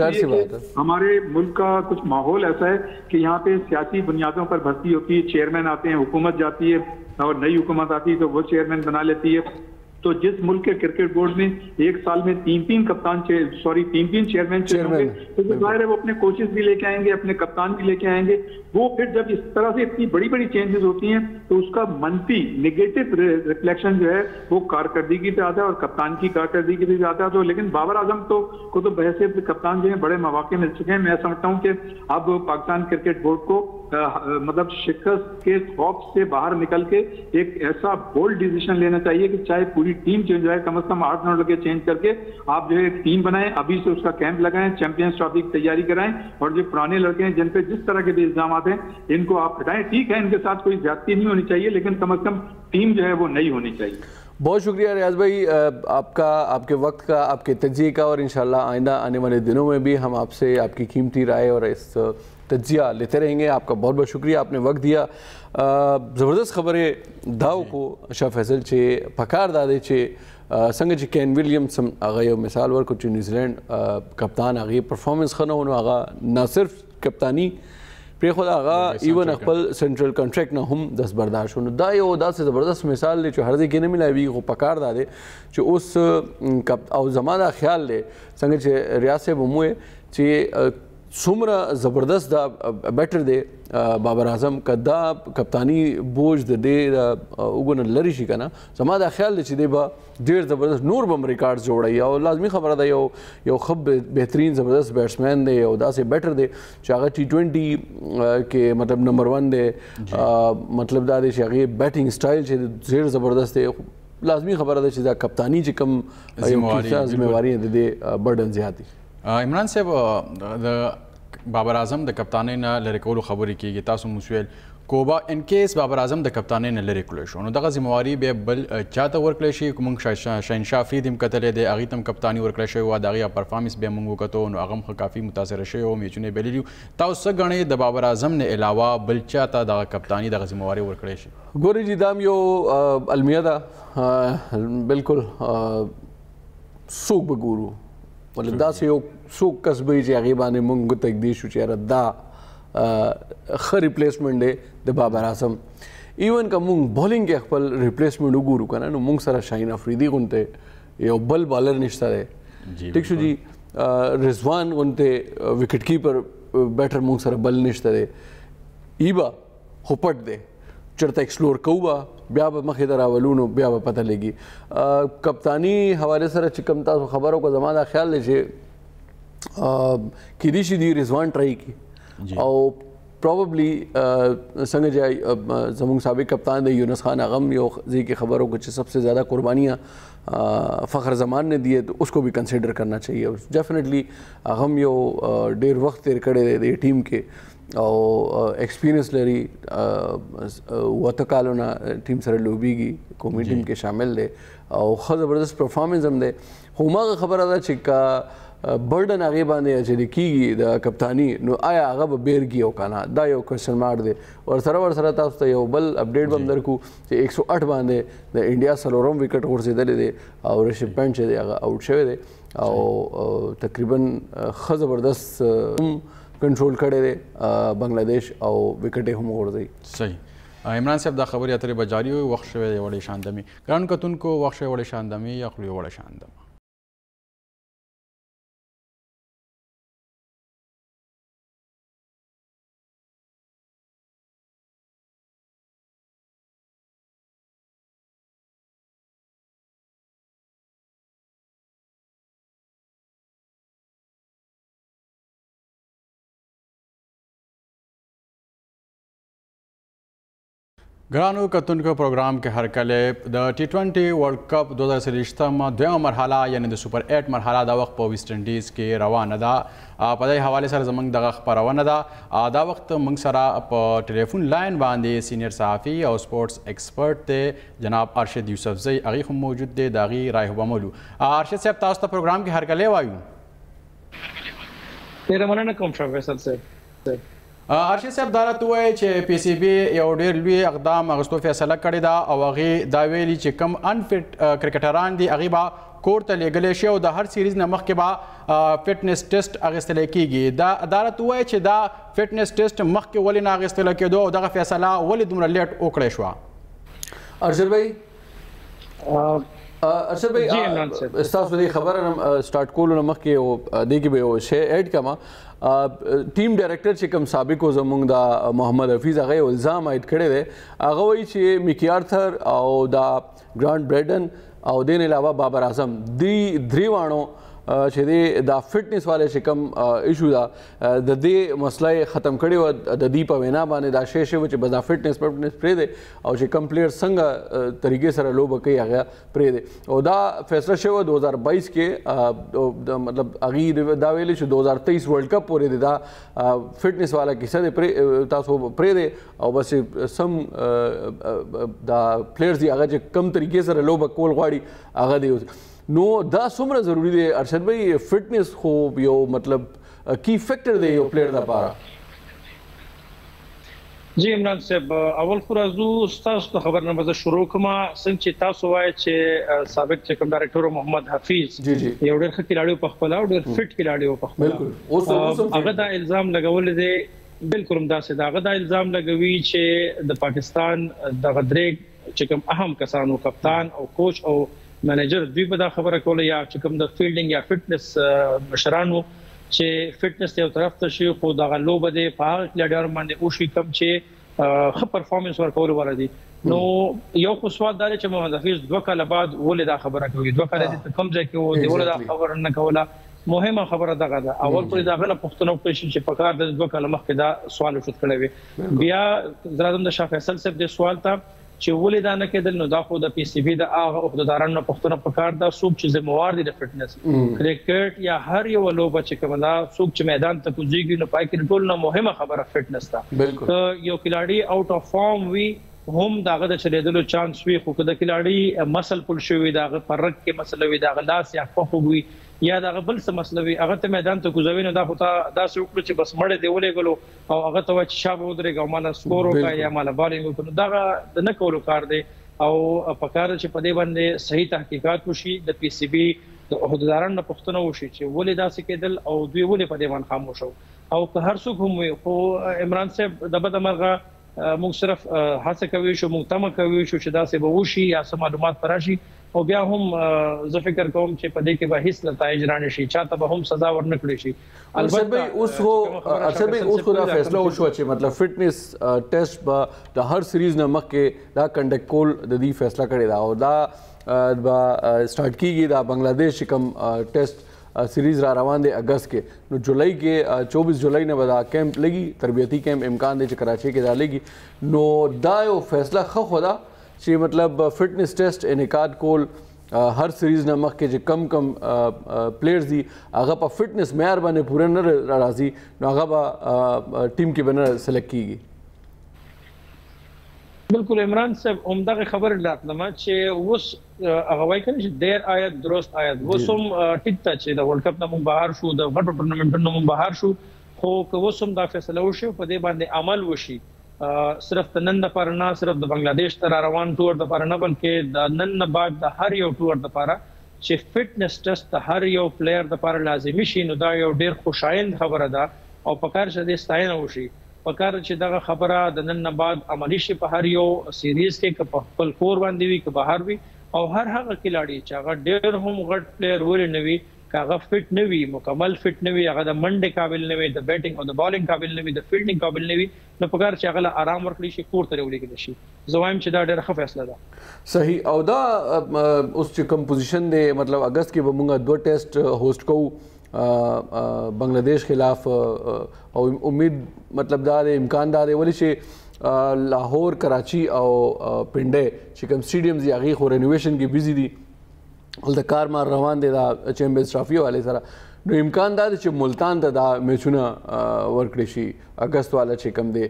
[SPEAKER 3] हमारे मुल्क का कुछ माहौल ऐसा है कि यहाँ पे सियासी बुनियादों पर भर्ती होती है, चेयरमैन आते हैं, हुकूमत जाती है और नई हुकूमत आती है तो वो चेयरमैन बना लेती है। तो जिस मुल्क के क्रिकेट बोर्ड में एक साल में 3-3 चेयरमैन होंगे, तो जाहिर है वो अपने कोचेस भी लेके आएंगे, अपने कप्तान भी लेके आएंगे। वो फिर जब इस तरह से इतनी बड़ी बड़ी चेंजेस होती हैं तो उसका मनफी नेगेटिव रिफ्लेक्शन जो है वो कारकर्दगी पे आता है और कप्तान की कारकर्दगी पे आता है। तो लेकिन बाबर आजम को तो बहैसियत कप्तान जो है बड़े मौके मिल चुके हैं। मैं समझता हूँ कि अब पाकिस्तान क्रिकेट बोर्ड को मतलब शिकस्त के खौफ से बाहर निकल के एक ऐसा बोल्ड डिसीजन लेना चाहिए कि चाहे पूरी टीम चेंज हो, कम से कम 8-9 लड़के चेंज करके आप जो है एक टीम बनाएं, अभी से उसका कैंप लगाएं, चैंपियंस ट्रॉफी की तैयारी कराएं, और जो पुराने लड़के हैं जिन पे जिस तरह के भी इल्जाम हैं इनको आप हटाएं। ठीक है, इनके साथ कोई ज्यादती नहीं होनी चाहिए, लेकिन कम से कम टीम जो है वो नई होनी चाहिए।
[SPEAKER 2] बहुत शुक्रिया रियाज भाई आपका, आपके वक्त का, आपके तज्जिए का, और इंशाल्लाह आइंदा आने वाले दिनों में भी हम आपसे आपकी कीमती राय और इस तज्जिया लेते रहेंगे। आपका बहुत बहुत शुक्रिया, आपने वक्त दिया। ज़बरदस्त खबरें दाव को शाह फैसल चे पकार दादे चे संग चे केन विलियमसन आगा मिसाल वर कुछ न्यूजीलैंड कप्तान आगे परफॉर्मेंस खना होना आगा ना सिर्फ कप्तानी प्रे खुद आगा इवन अकबल सेंट्रल कॉन्ट्रैक्ट ना हम दस बर्दाश्त होना दा यो दा से ज़बरदस्त मिसाल ले जो हर जगह नहीं मिला भी को पकार दादे जो उस कप और ज़माना ख्याल ले संग चे रियासे बमुए चे सुमरा ज़बरदस्त दा बेटर दे बाबर आजम का दा कप्तानी बोझ दे उगन लरी शी का ना समादा ख्याल ची दे बा डेढ़ ज़बरदस्त नूर बम रिकॉर्ड जोड़ाई और लाजमी खबर था यो खब बेहतरीन ज़बरदस्त बैट्समैन दे उदा से बेटर दे चागा T20 के मतलब नंबर 1 दे मतलब दा दे चागे बैटिंग स्टाइल चे जेर ज़बरदस्त दे लाजमी खबर था चीज़ा कप्तानी ची कम जिम्मेवारी दे बर्डन ज़्यादा।
[SPEAKER 1] इमरान साहब बाबर आजम द कप्तानी न लरे कोलो खबरी की तासु मुसवेल कोबा इन केस बाबर आजम द कप्तानी न लरे कोलो नो दगा जिम्मेवारी बे बल चाता वर्कलेशी कुमंग शहनशाह फरीदिम कतले दे अगीतम कप्तानी वर्कलेशी वा दागिया परफॉर्मेंस बे मंगो कतो नो अगम काफी मुतासर शे हो मेचुने बेलियो ताउस गणे द बाबर आजम ने अलावा बल चाता द कप्तानी द जिम्मेवारी वर्कलेशी
[SPEAKER 2] गोरी जी दाम यो अलमियादा बिल्कुल सूक बगुरु मतलब दा से सूक कसबी चे अगीबाने मुंग तकदीश चेहरा दा ख रिप्लेसमेंट दे द बाबर आजम इवन का मुंग बॉलिंग के अकबल रिप्लेसमेंट उगुरु का ना नो मुंग सारा शाहीन अफरीदी गुनते यो बल बॉलर निश्ता है ठीक जी रिजवान गुनते विकेट कीपर बैटर मुंग सारा बल निश्ता है ईबा हुपट दे चढ़ता एक्सप्लोर कौआ ब्या मखे रावलूनो ब्या पता लगी कप्तानी हवाले सर चिकमता खबरों का ज़माना ख्याल ले किरीशी दी रिजवान ट्राई की और प्रॉबली संग जाए जमुंग साबिक कप्तान दे यूनुस खान अगम यो जी की खबरों को सबसे ज़्यादा कुर्बानियाँ फ़ख्र ज़मान ने दिए तो उसको भी कंसिडर करना चाहिए। डेफिनेटली अगम यो डेर वक्त तेर कड़े दे टीम के او ایکسپیرینس لري وته کالونه ټیم سره لوبيږي قومي ټیم کې شامل دی او ښه زبردست پرفارمنس هم دی خو ماغه خبره ده چې کا برډن هغه باندې چې کیږي د کپتانی نو آیا هغه به بیرګي او کنه دا یو کوېسچن مارک دی ورسره تاسو ته یو بل اپډیټ هم درکو چې 108 باندې د انډیا سلورم وکټ غورځېدل دي او ریشب پنټ چې دی هغه آوټ شوی دی او تقریبا ښه زبردست کنټرول کړی دی بنگلاديش او وکټ هم غورځي
[SPEAKER 1] صحیح عمران صاحب دا خبرې اترې به جاري وي وخت شوی دی وړې شاندمي ګرانو کتونکو وخت شوی وړې شاندمي یا خولې وړې شاندمه ګرانو کتونکو پروګرام کې هر کله د ټي 20 ورلد کپ 2023 دویمه مرحله یعنی د سوپر 8 مرحله د وخت په ویسټ انډیز کې روانه ده په دې حواله سره زموږ دغه خبرونه ده دا وخت موږ سره په ټلیفون لاین باندې سینیئر صحافي او سپورتس ایکسپرت ته جناب ارشد یوسفزئی هغه هم موجود دی دا غي رائے وبملو ارشد صاحب تاسو ته پروګرام کې هر کله وایو
[SPEAKER 4] ډیره مننه کوم شافیصل صاحب
[SPEAKER 1] ارشد صاحب دا راته وایي چې پی سی بي یو ډېر لوی اقدام اغوستو فیصله کړې ده او هغې دا ویلي چې کم انفټ کرکټران دي هغې به کور ته لیږلی شي او د هر سیریز نه مخکې به فټنس ټیسټ اخیستلی کیږي دا راته وایي چې دا فټنس ټیسټ مخکې ولې نه اخیستلی کېدو او دغه فیصله ولې دومره لیټ وکړی شوه
[SPEAKER 2] ارشد بھائی ارشد بھائی ستاسو دې خبره سٹارټ کولو نه مخکې او دې کې به یو شی ایډ کما ټیم ډایرکټر چې کوم سابق و زمونږ د محمد حفیظ هغه الزام عاید کړی دی هغه وایي چې میکی آرثر او دا ګرانټ بریډن او دین علاوه بابر اعظم درې واڼو چې دی دا فټنس والے چې کوم ایشو دا د دې مسله ختم کړي و د دې په وینا باندې دا شی شو چې بس دا فټنس پرې دی او چې کوم پلیئر څنګه طریقې سره لوبه کوي هغه پرې دی او دا فیصله شو 2022 کې مطلب هغه دا ویلي چې 2023 ورلد کپ پورې دی دا فټنس والا کیسه دی تاسو پرې دی او بس سم دا پلیئرز دی هغه چې کوم طریقې سره لوبه کول غواړي هغه دی نو دا څومره ضروری دی ارشد بھائی فټنس خو یو مطلب کی فیکٹر دی یو پلیئر لپاره
[SPEAKER 4] جی عمران صاحب اول خو راځو تاسو ته خبر نه مزه شروع کوم څنګه چې تاسو وایي چې سابق چې کوم ډایرکټر محمد حفیظ یو ډېر ښه کلاړی په خپل او ډېر فټ کلاړی په خپل بالکل هغه دا الزام لګول دی بالکل هم دا هغه دا الزام لګوي چې د پاکستان د غدرې چې کوم اهم کسانو کپتان او کوچ او منیجر دوی په دا خبره کوله یا چې کوم د فیلډینګ یا فټنس مشرانو چې فټنس یو طرف ته شي خو دا لوبه دی په هغه کلیډر باندې او شي کم چې ښه پرفارمنس ورکول ولري نو یو خو سوال دا چې محمد حفیظ 2 کال بعد ولې دا خبره کوي 2 کال د کم ځای کې و دی ولې دا خبره نه کوله مهمه خبره دغه ده اول پر دا غل پښتنو په شي چې په کار د 2 کال مخکې دا سوال وشت کړی وي بیا زرادم د شاه فیصل صاحب د سوال ته چې ولې دا نه کېدل نو دا خو د پی سی بي د هغه عہدیدارانو پښتنه په کار دا څوک چې ذمہوار دي د فټنس کرکټ یا هر یو لوبه چې کومه دا څوک چې میدان ته کوزيږي نو پای کې ټول نه مهمه خبره فټنس ده یو کلاړی آوټ اف فارم وی هم داغه د چلیدلو چانس وي خو د کلاړی مسل پول شوی داغه پرک کې مسله وي داغه لاس یا خو وي یا داغه بل څه مسله وي هغه ته میدان ته کوزوي نو دا خو دا څه وکړي چې بس مړ دی ولې غلو او هغه ته چې شابه ودرېږي او مال سکور وکړي یا مال بالینګ وکړي دا د نه کولو کار دی او په کار چې په دې باندې صحیح تحقیقات وشي د پی سی بي د عہدیدارانو پښتنه وشي چې ولې دا څه کېدل او دوی ولې په دې باندې خاموش او که هر څوک هم وي خو عمران صاحب د بده مرغه موږ صرف هڅه کوي شو موږ تمه کوي شو چې دا څه به وشي یا څه معلومات پراشي او بیا هم زه فکر کوم چې په دې کې به هیڅ نتایج رانه شي چاته به هم سزا ورنکړي شي
[SPEAKER 2] البته اوس خو دا فیصله وشو چې مطلب فټنس ټیسټ به د هر سیریز نه مخکې دا کنډکټ کول د دې فیصله کړی دا او دا سٹارټ کیږي دا بنگلاديش کوم ټیسټ سیریز را روان دی اگست کې نو جولائی کې 24 جولائی نه به کیمپ لګي تربیتی کیمپ امکان دی چې کراچي کې دا لګي نو دا یو فیصله خو خدا چې مطلب فټنس ټیسټ انعقاد کول هر سیریز نه مخکې چې کم پلیئرز دي هغه په فټنس معیار باندې پوره نه راځي نو هغه به ټیم کې به نه سلیکټ کیږي.
[SPEAKER 4] بالکل عمران صاحب همدغه خبره راتلم چې اوس هغه وایي کنه چې ډیر آیت درست آیت وسوم ټیک ته چې د ورلد کپ نه مون بهر شو د غټو ټورنمنټونو مون بهر شو خو که وسوم دا فیصله وشي په دې باندې عمل وشي صرف د نن لپاره نه صرف د بنگلاديش تر روان ټور د لپاره نه بلکې د نن نه بعد د هر یو ټور د لپاره چې فټنس ټیسټ د هر یو پلیئر د لپاره لازمي شي نو دا یو ډیر خوشایند خبره ده او په کار چې د ستاینه وشي په کار چې دغه خبره د نن نه بعد عملی شي په هر یو سیریز کې که په خپل کور باندې وي که بهر وي او هر هغه کلاړي چې هغه ډېر هم غټ پلیئر ولې نه وي که هغه فټ نه وي مکمل فټ نه وي هغه د منډې قابل نه وي د بیټینګ او د بالینګ قابل نه وي د فیلډینګ قابل نه وي نو په کار چې هغه آرام ورکړي شي کور ته ولېږل شي زه وایم چې دا ډېره ښه فیصله ده.
[SPEAKER 2] صحیح او دا اوس چې کوم پوزیشن دی مطلب اگست کې به موږ 2 ټیسټ هوسټ کوو بنگلاديش خلاف او امید مطلب دا امکان دا دی ولی چې لاهور کراچي او پنډه چې کوم سټیډیمز دی هغه خو رینوویشن کې بیزی دي ول د کار مار روان دي دا چیمبرز ټرافي والے سره نو امکان دا دی چې ملتان ته دا میچونه ورکړي شي اگست والا چې کوم دی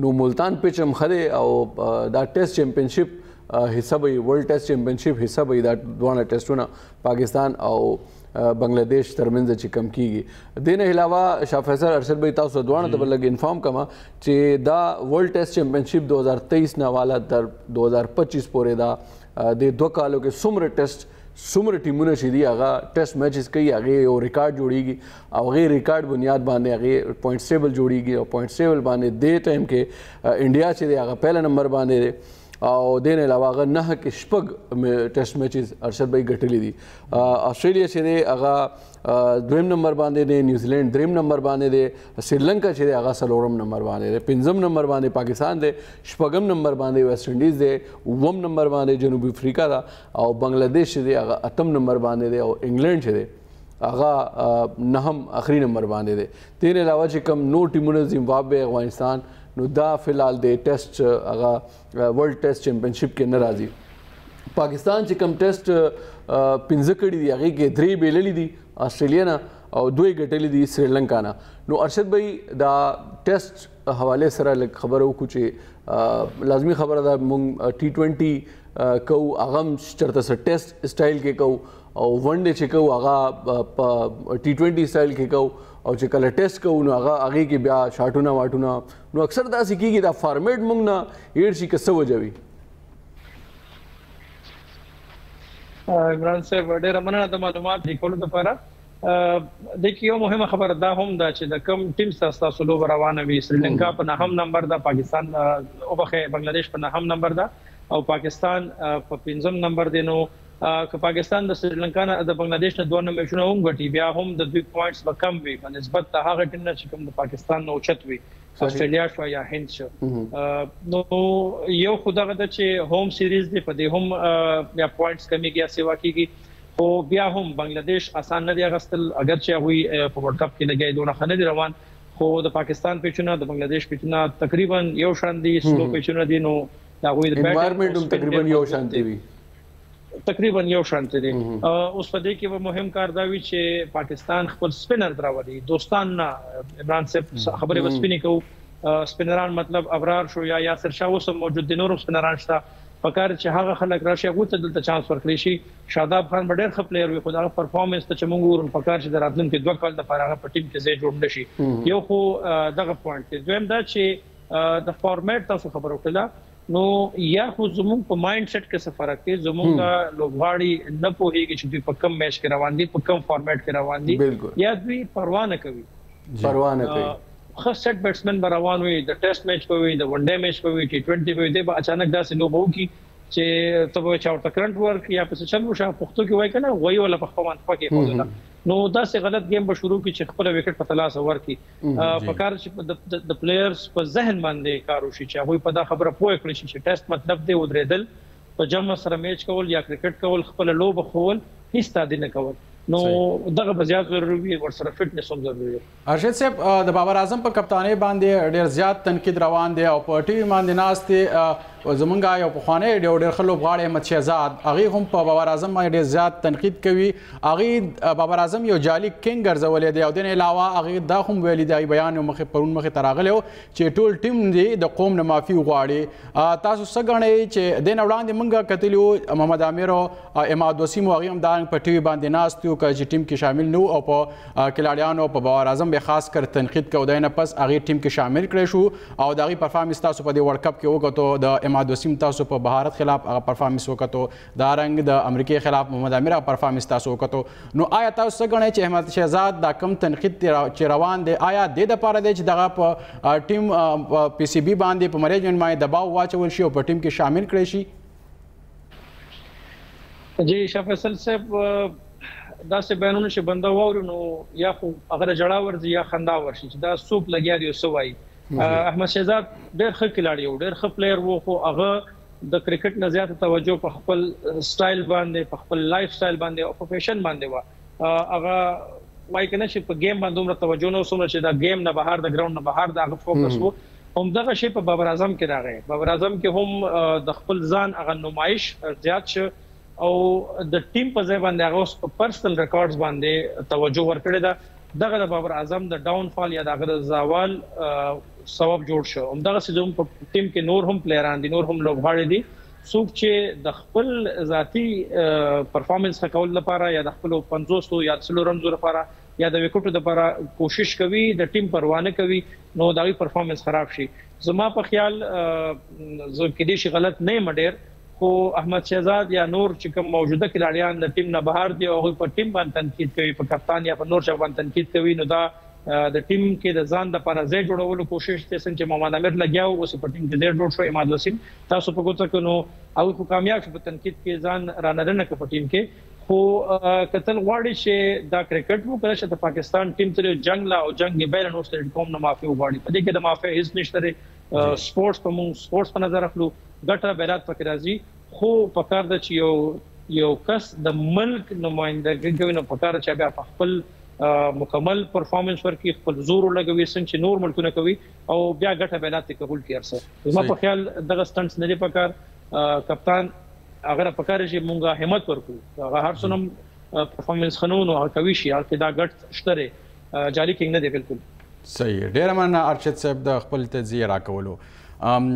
[SPEAKER 2] نو ملتان پچ هم خره او دا ټیسټ چیمپionship حصہ به ورلد ټیسټ چیمپionship حصہ به دا دوه ټیسټونه پاکستان او بنگلاديش ترمنځ چې کم کیږي. دینه علاوه شاه فیصل ارشد بھائی تاسو دوه ته بلګ انفارم کما چې دا ورلد ټیسټ چیمپionship 2023 نه والا تر 2025 پورې دا د 2 کالو کې څومره ټیسټ څومره ټیمونه چې دی هغه ټیسټ میچز کوي هغه یو ریکارډ جوړیږي او هغه ریکارډ بنیاد باندې هغه پوینټس ټیبل جوړیږي او پوینټس ټیبل باندې د ټایم کې انډیا چې دی هغه پهل نمبر باندې او دین علاوه هغه 9 کې شپږ ټیسټ میچز ارشد بھائی ګټلې دي. آسټریلیا چې دی هغه دویم نمبر باندې دی نیوزیلینډ دریم نمبر باندې دی سریلنکا چې دی هغه څلورم نمبر باندې دی پنځم نمبر باندې پاکستان دی شپږم نمبر باندې ویسټ انډیز دی اووم نمبر باندې جنوبي افریقا دا او بنگلاديش چې دی هغه اتم نمبر باندې دی او انګلند چې دی هغه نهم اخري نمبر باندې دی. دین علاوه چې کم نو ټیمونه زیمبابوے افغانستان نو دا فلحال د ټیسټ هغه ورلد ټیسټ چیمپionship کې نه راځي. پاکستان چې کم ټیسټ 15 کړي دي هغه کې 3 بیللې دي آسټریلیا نه او 2 ګټلې دي سریلنکا نه. نو ارشد بھائی دا ټیسټ حواله سره خبرو کو چې لازمی خبره ده مونږ T20 کو هغه چرته سره ټیسټ سټایل کې کو او ون ډے چې کو هغه T20 سټایل کې کو او چې کله ټیسټ کوو نو هغه کې بیا شاټونه واټونه نو اکثر داسې کېږي دا فارمیټ موږ نه هېر شي که څه وجه وي.
[SPEAKER 4] عمران صاحب ډېره مننه د معلومات لیکلو لپاره. دغه یو مهمه خبره دا هم ده چې د کوم ټیم سره تاسو لوب روانه وي سریلنکا په 9 نمبر ده پاکستان او بنگلاديش په 9 نمبر ده او پاکستان په 5 نمبر دی. نو که پاکستان د سریلنکا نه د بنگلاديش نه دوه میچونه هم غټي بیا هم د 2 پوینټس به کم وي په نسبت د هغه ټیم نه چې کوم د پاکستان نو اوچت وي استرالیا شو یا هند شو. نو یو خدای د چې هوم سیریز دی په دې هم یا پوینټس کمیږي یا سیوا کیږي خو بیا هم بنگلاديش آسان نه دی غستل اگر چې هغه په ورلد کپ کې لګي دونه خنه دی روان خو د پاکستان پیچونه د بنگلاديش پیچونه تقریبا یو شان دي سلو پیچونه دي نو دا غوي د
[SPEAKER 2] انوایرنمنت هم تقریبا یو شان دی
[SPEAKER 4] تقریبا یو شانته دي. اوس په دې کې به مهم کار دا وی چې پاکستان خپل سپینر دراوړي دوستان نه عمران صاحب خبره وسپینی کو سپینران مطلب ابرار شو یا یاسر شاه اوس موجود دي نور سپینران شته پکار چې هغه خلک راشي هغه ته دلته چانس ورکړي شي. شاداب خان ډېر ښه پلیئر وي خو دا پرفارمنس ته چې موږ ورن پکار چې دراتلونکو 2 کال د فارغه په ټیم کې ځای جوړ نشي یو خو دغه پوینټ دی. دویم دا چې د فارمیټ تاسو خبرو کړه نو یا خو زموږ په مایند سیټ کې څه فرق دی زموږ لوبغاړي نه پوهیږي چې دوی په کم میچ کې روان دي په کم فارمیټ کې روان دي یا دوی پروا نه کوي خاص سیټ بیټسمن روان وي د ټیسټ میچ په وي د ون ډے میچ په وي T20 په وي د اچانک داسې لوبو کی چې ته به چاورته کرنٹ ورک یا په څه چلو شاه پختو کې وای کنه وای ولا په خوان پکې خوله نو داسې غلط گیم به شروع کی چې خپل وکټ په تلاش ورکی په کار چې د پلیئرز په ذهن باندې کار وشي چې هغه په دا خبره پوه کړی چې ټیسټ مطلب دی ودرېدل په جمع سره میچ کول یا کرکټ کول خپل لوب خول هیڅ تادی نه کول نو دغه بزیات ضروري وي ورسره فټنس هم ضروري دی.
[SPEAKER 1] ارشد صاحب د بابر اعظم په کپتانۍ باندې ډېر زیات تنقید روان دی او په ټیم باندې ناست زمونږ یو پخوانی ډېر ښه لوبغاړی احمد شهزاد هغې هم په بابر اعظم باندې ډېر زیات تنقید کوي. هغې بابر اعظم یو جعلي کینګ ګرځولی دی او دې نه علاوه هغې دا هم ویلي دی بیان پرون مخې ته راغلی و چې ټول ټیم دی د قوم نه معافي وغواړي. تاسو څه ګڼئ چې دې نه وړاندې موږ کتلي وو محمد عامر او اماد وسیم هغې هم دارنګ په ټي وي باندې ناست یو که چې ټیم کې شامل نه او په کلاړیانو په بابر اعظم به خاص کر تنقید کو دی نه پس هغې ټیم کې شامل کړی شو او د هغې پرفارمنس تاسو په دې ورلډ کپ کې وکتو. د اماد وسیم تاسو په بهارت خلاف هغه پرفارمنس وکتو، دارنګ د امریکې خلاف محمد عامر هغه پرفارمنس تاسو وکتو. نو آیا تاسو څه ګڼئ چې احمد شهزاد دا کم تنقید چې روان دی آیا دې دپاره دی چې دغه په ټیم پی سی بي باندې په مینجمنټ باندې دباو واچول شي او په ټیم کې شامل کړی شي؟
[SPEAKER 4] جی شاه فیصل صاحب داسې بیانونه چې بنده واوري نو یا خو هغه جړا ورځي یا خندا ورشي چې دا څوک لګیا دی څه وایي. احمد شهزاد ډېر ښه کلاړی و، ډېر ښه پلیر و، خو هغه د کرکټ نه زیاته توجه په خپل سټایل باندې، په خپل لایف سټایل باندې او په فیشن باندې وه. هغه وایي که نه چې په گیم باندې دومره توجه نه څومره چې دا گیم نه بهر د ګراوند نه بهر د هغه فوکس و. همدغه شی په بابر اعظم کې راغی. بابر اعظم کې هم د خپل ځان هغه نمایش زیات شو او د ټیم په ځای باندې هغه په پرسنل ریکارډز باندې توجه ورکړې ده. دغه د بابر اعظم د ډاون فال یا دغه د زوال سبب جوړ شو. همدغه سیزون په ټیم کې نور هم پلیران دي، نور هم لوبغاړي دي څوک چې د خپل ذاتی پرفارمنس ښه کولو لپاره یا د خپلو 50 یا 40 رمزو لپاره یا د وکټو لپاره کوشش کوي، د ټیم پروا نه کوي، نو د هغوی پرفارمنس خراب شي. زما په خیال زه کیدای شي غلط نه یم ډېر، خو احمد شهزاد یا نور چې کوم موجوده کلاړیان د ټیم نه بهر دي او هغوی په ټیم باندې تنقید کوي، په کپتان یا په نور چا باندې تنقید کوي، نو دا د ټیم کې د ځان دپاره ځای جوړولو کوشش دی. څنګه چې محمد عامر لګیا و اوس په ټیم کې ځای جوړ شو، اماد وسیم تاسو په ګوته کړو، نو هغوی خو کامیاب شو په تنقید کې ځان رانننه کړه په ټیم کې. خو کتل غواړي چې دا کرکټ مو کله چې د پاکستان ټیم سره جنگ لا او جنگ بیل نو ستر کوم نه معافي وغواړي. په دې کې د معافي هیڅ نشته لري. سپورتس په مون سپورتس په نظر اخلو، ګټه بیرات پکې راځي، خو پکار د چې یو کس د ملک نمائندګي کوي نو پکار چې بیا په خپل مکمل پرفارمنس ورکړي، خپل زور ولګوي څنګه چې نور ملکونه کوي او بیا ګټه بیرات قبول کړي. ارسه زما په خیال دغه سټنټس نه دي پکار. کپتان هغه پکار چې مونږه همت ورکړو، هغه هر څومره پرفارمنس خنونو هغه کوي شي هغه دا ګټ شته جالي کینګ نه دی. بالکل
[SPEAKER 1] صحیح. ډېره مننه ارشد صاحب د خپل تجزیه راکولو.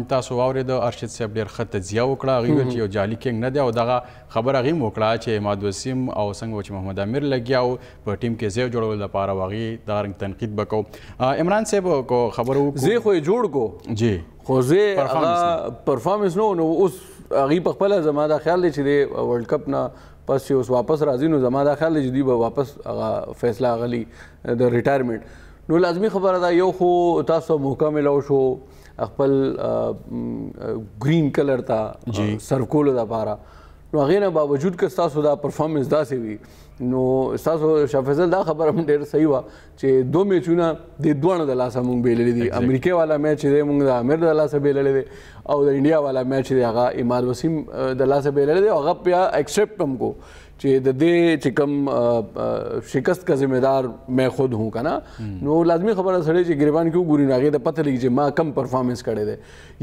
[SPEAKER 1] تاسو واورید ارشد صاحب ډېر ښه تجزیه وکړه. هغې ویل چې یو جعلي کینګ نه دی او دغه خبره هغې هم وکړه چې اماد وسیم او څنګه چې محمد عامر لګیا و په ټیم کې ځای جوړولو لپاره او هغې دا رنګ تنقید به کوو. عمران صاحب کو خبره وکړو
[SPEAKER 2] ځای خو یې جوړ کو
[SPEAKER 1] جی،
[SPEAKER 2] خو ځای هغه پرفارمنس نو اوس هغې په خپله زما دا خیال دی چې د ورلډ کپ نه پس چې اوس واپس راځي نو زما دا خیال دی چې دوی به واپس هغه فیصله اغلي د ریټایرمنټ. نو لازمي خبره ده یو خو تاسو موقع میلاو شو خپل گرین کلر ته سرو کولو دپاره، نو هغې نه باوجود که ستاسو دا پرفارمنس داسې وي نو ستاسو شاه فیصل دا خبره هم ډېره صحیح وه چې 2 میچونه د دواړو د لاسه مونږ بیللی دي. امریکې والا میچ چې دی مونږ د عامر د لاسه بیللی دی او د انډیا والا میچ چې دی هغه اماد وسیم د لاسه بیللی دی او هغه بیا ایکسپټ هم کو چې د دې چې کوم شکست کا ذمہ دار میں خود ہوں که نه. نو لازمي خبره سړی چې ګریبان کې وګوري نو هغې ته پته لګي چې ما کم پرفارمنس کړی دی.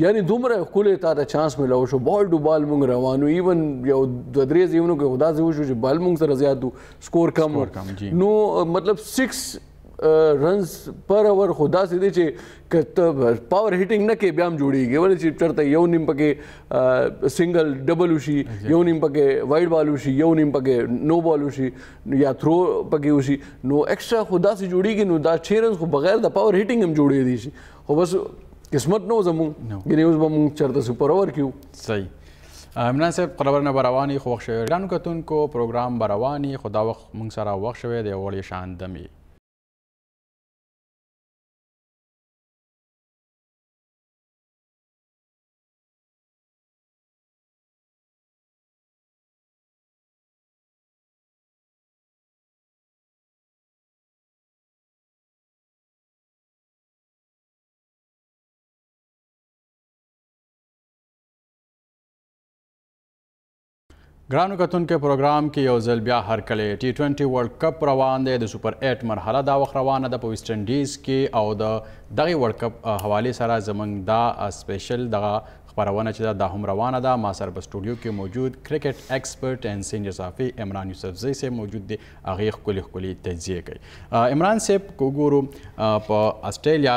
[SPEAKER 2] یعنې دومره ښکلی تا ته چانس میلاو شو، بال ټو بال مونږ روان وو، ایون یو 2-3 ځایونو کې خو داسې وشو چې بال مونږ سره زیات و، سکور کم و. نو مطلب 6 رنز پر اوور خو داسې دی چې که ته پاور هیټینګ نه کوې بیا هم جوړېږي، ولې چې چېرته یو نیم پکې سنګل ډبل وشي، یو نیم پکې وایډ بال وشي، یو نیم پکې نو بال وشي یا تھرو پکې وشي، نو ایکسټرا خو داسې جوړېږي. نو دا 6 رنز خو بغیر د پاور هیټینګ هم جوړېدی شي، خو بس قسمت نه و زمونږ، یعنې اوس به مونږ چېرته سپر اوور کړو.
[SPEAKER 1] صحیح. عمران صاحب خبرونه به روانې خو وخت شوی ګرانو کتونکو پروګرام به روانې خو دا وخت مونږ سره وخت شوی دی وړې شان دمې. ګرانو کتونکو پروګرام کې یو ځل بیا هرکلی T20 ورلډ کپ روان دی. د سوپر 8 مرحله دا وخت روانه ده په ویسټ انډیز کې او د دغې ورلډ کپ حوالې سره زموږ دا سپیشل دغه خبرونه چې دا هم روانه ده. ما سره په سټوډیو کې موجود کرکټ ایکسپرټ اینڈ سینیئر صحافي عمران یوسفزئی صاحب موجود دی. هغې ښکلې تجزیه کوي. عمران صاحب که وګورو په اسټرالیا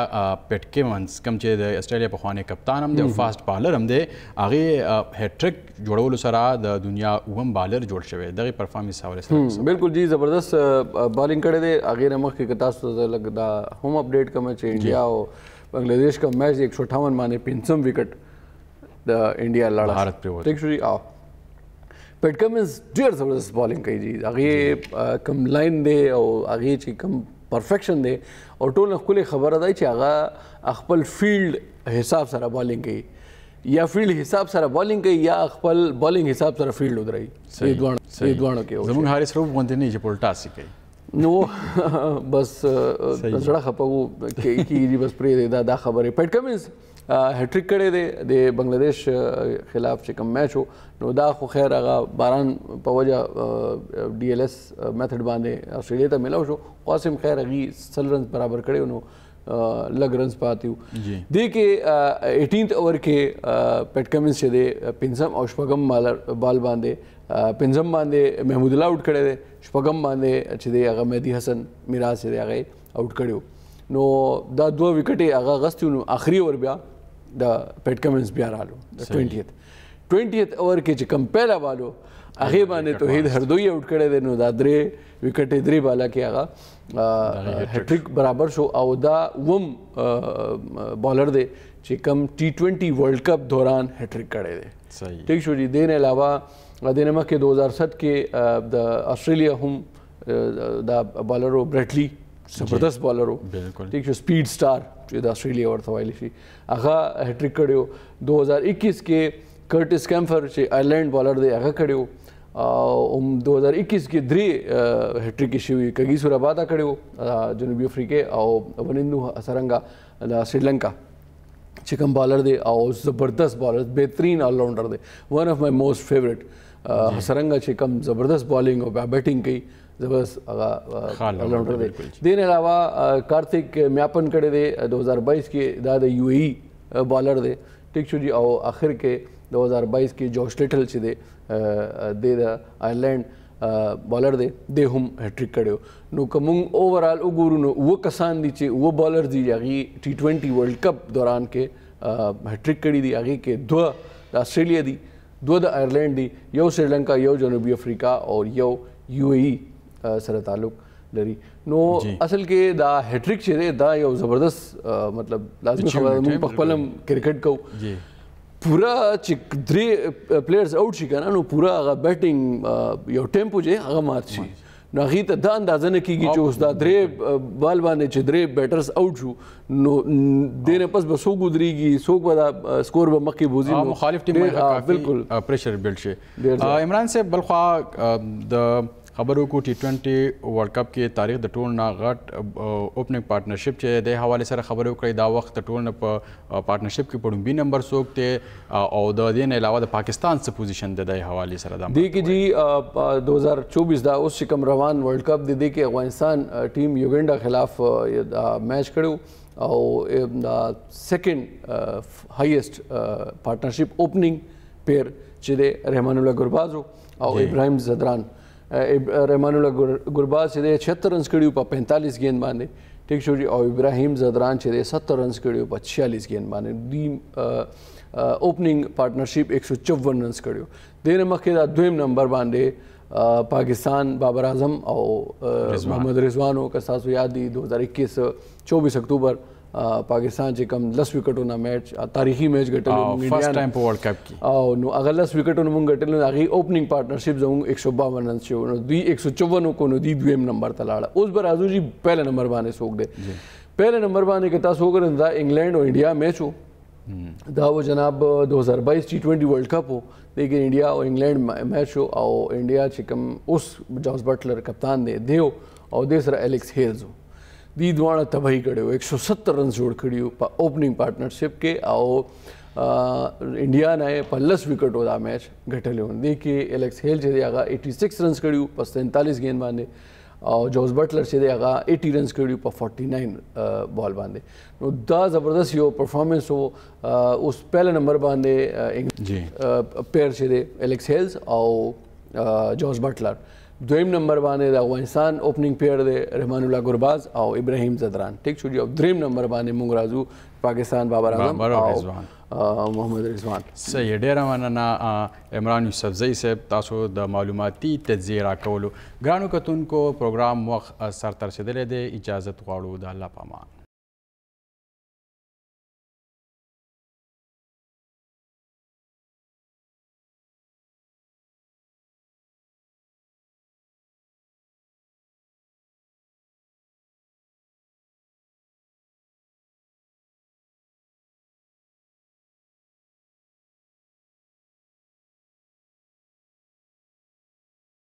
[SPEAKER 1] پیټ کمنز کوم چې د اسټرالیا پخوانی کپتان هم دی او فاسټ بالر هم دی، هغې هیټریک جوړولو سره د دنیا اووم بالر جوړ شوی. دغې پرفارمنس حوالې سره
[SPEAKER 2] بالکل جی زبردست بالنګ کړی دی. هغې نه مخکې که تاسو ته لږ دا هم اپډیټ کوم چې انډیا او بنګلادیش کا میچ 158 باندې 5 وکټ د انډیا لړه
[SPEAKER 1] بھارت پرې ووت.
[SPEAKER 2] ټیک شو جی. پیټ کمنز ډېر زبردست بالنګ کوي جی. هغې کم لاین دی او هغې چې کم پرفیکشن دی او ټول نه ښکلې خبره ده چې هغه خپل فیلډ حساب سره بالنګ کوي، یا فیلډ حساب سره بالنګ کوي یا خپل بالنګ حساب سره فیلډ ودروي. دواړو کې
[SPEAKER 1] زموږ حارث روب غوندې نه چې پلټاسي کوي
[SPEAKER 2] نو بس زړه خپه وو کېږي بس پرې دا خبرې. پیټ کمنز هیټریک کړی دی د بنګلادیش خلاف چې کوم میچ و، نو دا خو خیر هغه باران په وجه ډي ایل ایس میتھډ باندې اسټرالیا ته میلاو شو. قاسم خیر هغې 100 رنز برابر کړی نو لږ رنز پاتې وو. دې کې 18 اوور کې پیټ کمنز چې دی 5 او 6 بال باندې 5 باندې محمود الله آؤٹ کړی دی، 6 باندې چې دی هغه مهدي حسن میراث چې دی هغه آؤٹ کړی و. نو دا 2 وکټې هغه اخیستي نو آخري اوور بیا د پیټ کمنز بیا رالو د 20th اوور کې چې کوم پهلا بال و هغې باندې توحید هردوی آؤٹ کړی دی. نو دا 3 وکټې 3 باله کې هغه هیټریک برابر شو او دا اووم بالر دی چې کم T20 ورلډ کپ دوران هیټریک کړی دی. ٹھیک شو جی. دې نه علاوه د نه مخکې 2007 کې د اسټرالیا هم دا بالر و برټلی زبردست بالر و. ٹھیک شو. سپیډ سټار چې د اسټرالیا ورته ویلی شي هغه هیټریک کړی و. 2021 کې کرټس کیمفر چې آیرلینډ بالر دی هغه کړی و. 2021 کې 3 هیټریک شوي. کګیسو ربادا کړی و جنوبي افریقې او ونندو هسرنګا د سریلنکا چې کوم بالر دی او زبردست بالر بهترین آلراؤنډر دی. ون اف مای موسٹ فیوریٹ هسرنګا چې کوم زبردست بالنګ او بیټینګ کوي زبردست هغه آلراؤنډر دی. دې نه علاوه کارتیک میاپن کړی دی 2022 کې دا د یو ای بالر دی. ټیک شو جی. او آخر کې 2022 کې جوش لیټل چې دی د آیرلینډ بالر دی دی هم هیټریک کړی و. نو که موږ اوورال وګورو نو 9 کسان دي چې 9 بالر دي هغې T20 ورلډ کپ دوران کې هیټریک کړي دي. هغې کې 2 د اسټرالیا دي، 2 د آیرلینډ دي، یو سریلنکا، یو جنوبي افریقا او یو یو ای سره تعلق لري. نو اصل کې دا هیټریک چې دی دا یو زبردست مطلب لازمي خبره ده. موږ په خپل هم کرکټ کوو پورا چې 3 پلیئرز آؤٹ شي که نه نو پورا هغه بیټینګ یو ټیمپو چې هغه مات شي. نو هغې ته دا اندازه نه کېږي چې اوس دا 3 بال باندې چې 3 بیټرز آؤٹ شو نو دې نه پس به څوک ودرېږي، څوک به دا سکور به مخکې بوځي.
[SPEAKER 1] مخالف ټیم باندې بالکل پریشر بلډ شي. عمران صاحب بل خوا د خبرو کو T20 ورلډ کپ کې تاریخ د ټول نه غټ اوپننګ پارټنرشپ چې د حوالې سره خبرې وکړې. دا وخت د ټول نه په پارټنرشپ کې په لومبي نمبر څوک دی او د دې نه علاوه د پاکستان څه پوزیشن دی د حوالې سره؟ دا
[SPEAKER 2] دې کې جی 2024 دا اوس چې کوم روان ورلډ کپ دی دې کې افغانستان ټیم یوګنډا خلاف میچ کړو او دا سیکنډ هایست پارټنرشپ اوپننګ پیر چې دی رحمان الله ګرباز او ابراهیم زدران. رحمان الله ګرباز چې دی 76 رنز کړي په 45 گیند باندې. ٹھیک شو جی. او ابراهیم زدران چې دی 70 رنز کړي په 46 گیند باندې. دی اوپننګ پارټنرشپ 154 رنز کړي. دې نه مخکې دا دویم نمبر باندې پاکستان بابر اعظم او محمد رضوان او که تاسو یاد دي 2021 24 اکتوبر پاکستان چې کوم 10 وکټونو میچ تاریخي میچ ګټلو
[SPEAKER 1] فرست ټایم په ورلډ کپ کې
[SPEAKER 2] او نو هغه 10 وکټونو موږ ګټلو. هغې اوپننګ پارټنرشپ زموږ 152 رنز شو. نو دوی 154 کو نو دوی دویم نمبر ته لاړه. اوس به راځو جی پهله نمبر باندې څوک دی. پهله نمبر باندې که تاسو وګورئ دا انګلینډ او انډیا میچ و. دا و جناب 2022 T20 ورلډ کپ و. دې کې انډیا او انګلینډ میچ و او انډیا چې کوم اوس جوس بټلر کپتان دی دیو او دې سره الیکس هیلز و. دی دواړه تباهي کړی و. 170 رنز جوړ کړي وو په اوپننګ پارټنرشپ کې او انډیا نه په 10 وکټو دا میچ ګټلی و. دې کې الیکس هیل چې دی هغه 86 رنز کړي وو په 47 گیند باندې او جوز بټلر چې دی هغه 80 رنز کړي په 49 بال باندې نو دا زبردست یو پرفارمنس وو اوس پهله نمبر باندې پیر چې دی الکس هیلز او جوز بټلر دویم نمبر باندې د افغانستان اوپننګ پیر دی رحمان الله ګرباز او ابراهیم زدران ټیک شو او دریم نمبر باندې موږ راځو پاکستان بابر اعظم او محمد رضوان
[SPEAKER 1] صحیح ډیره مننه عمران یوسفزئی صاحب تاسو د معلوماتي تجزیه راکولو ګرانو کتونکو پروګرام وخت سر ته رسېدلی دی اجازت غواړو د الله په امان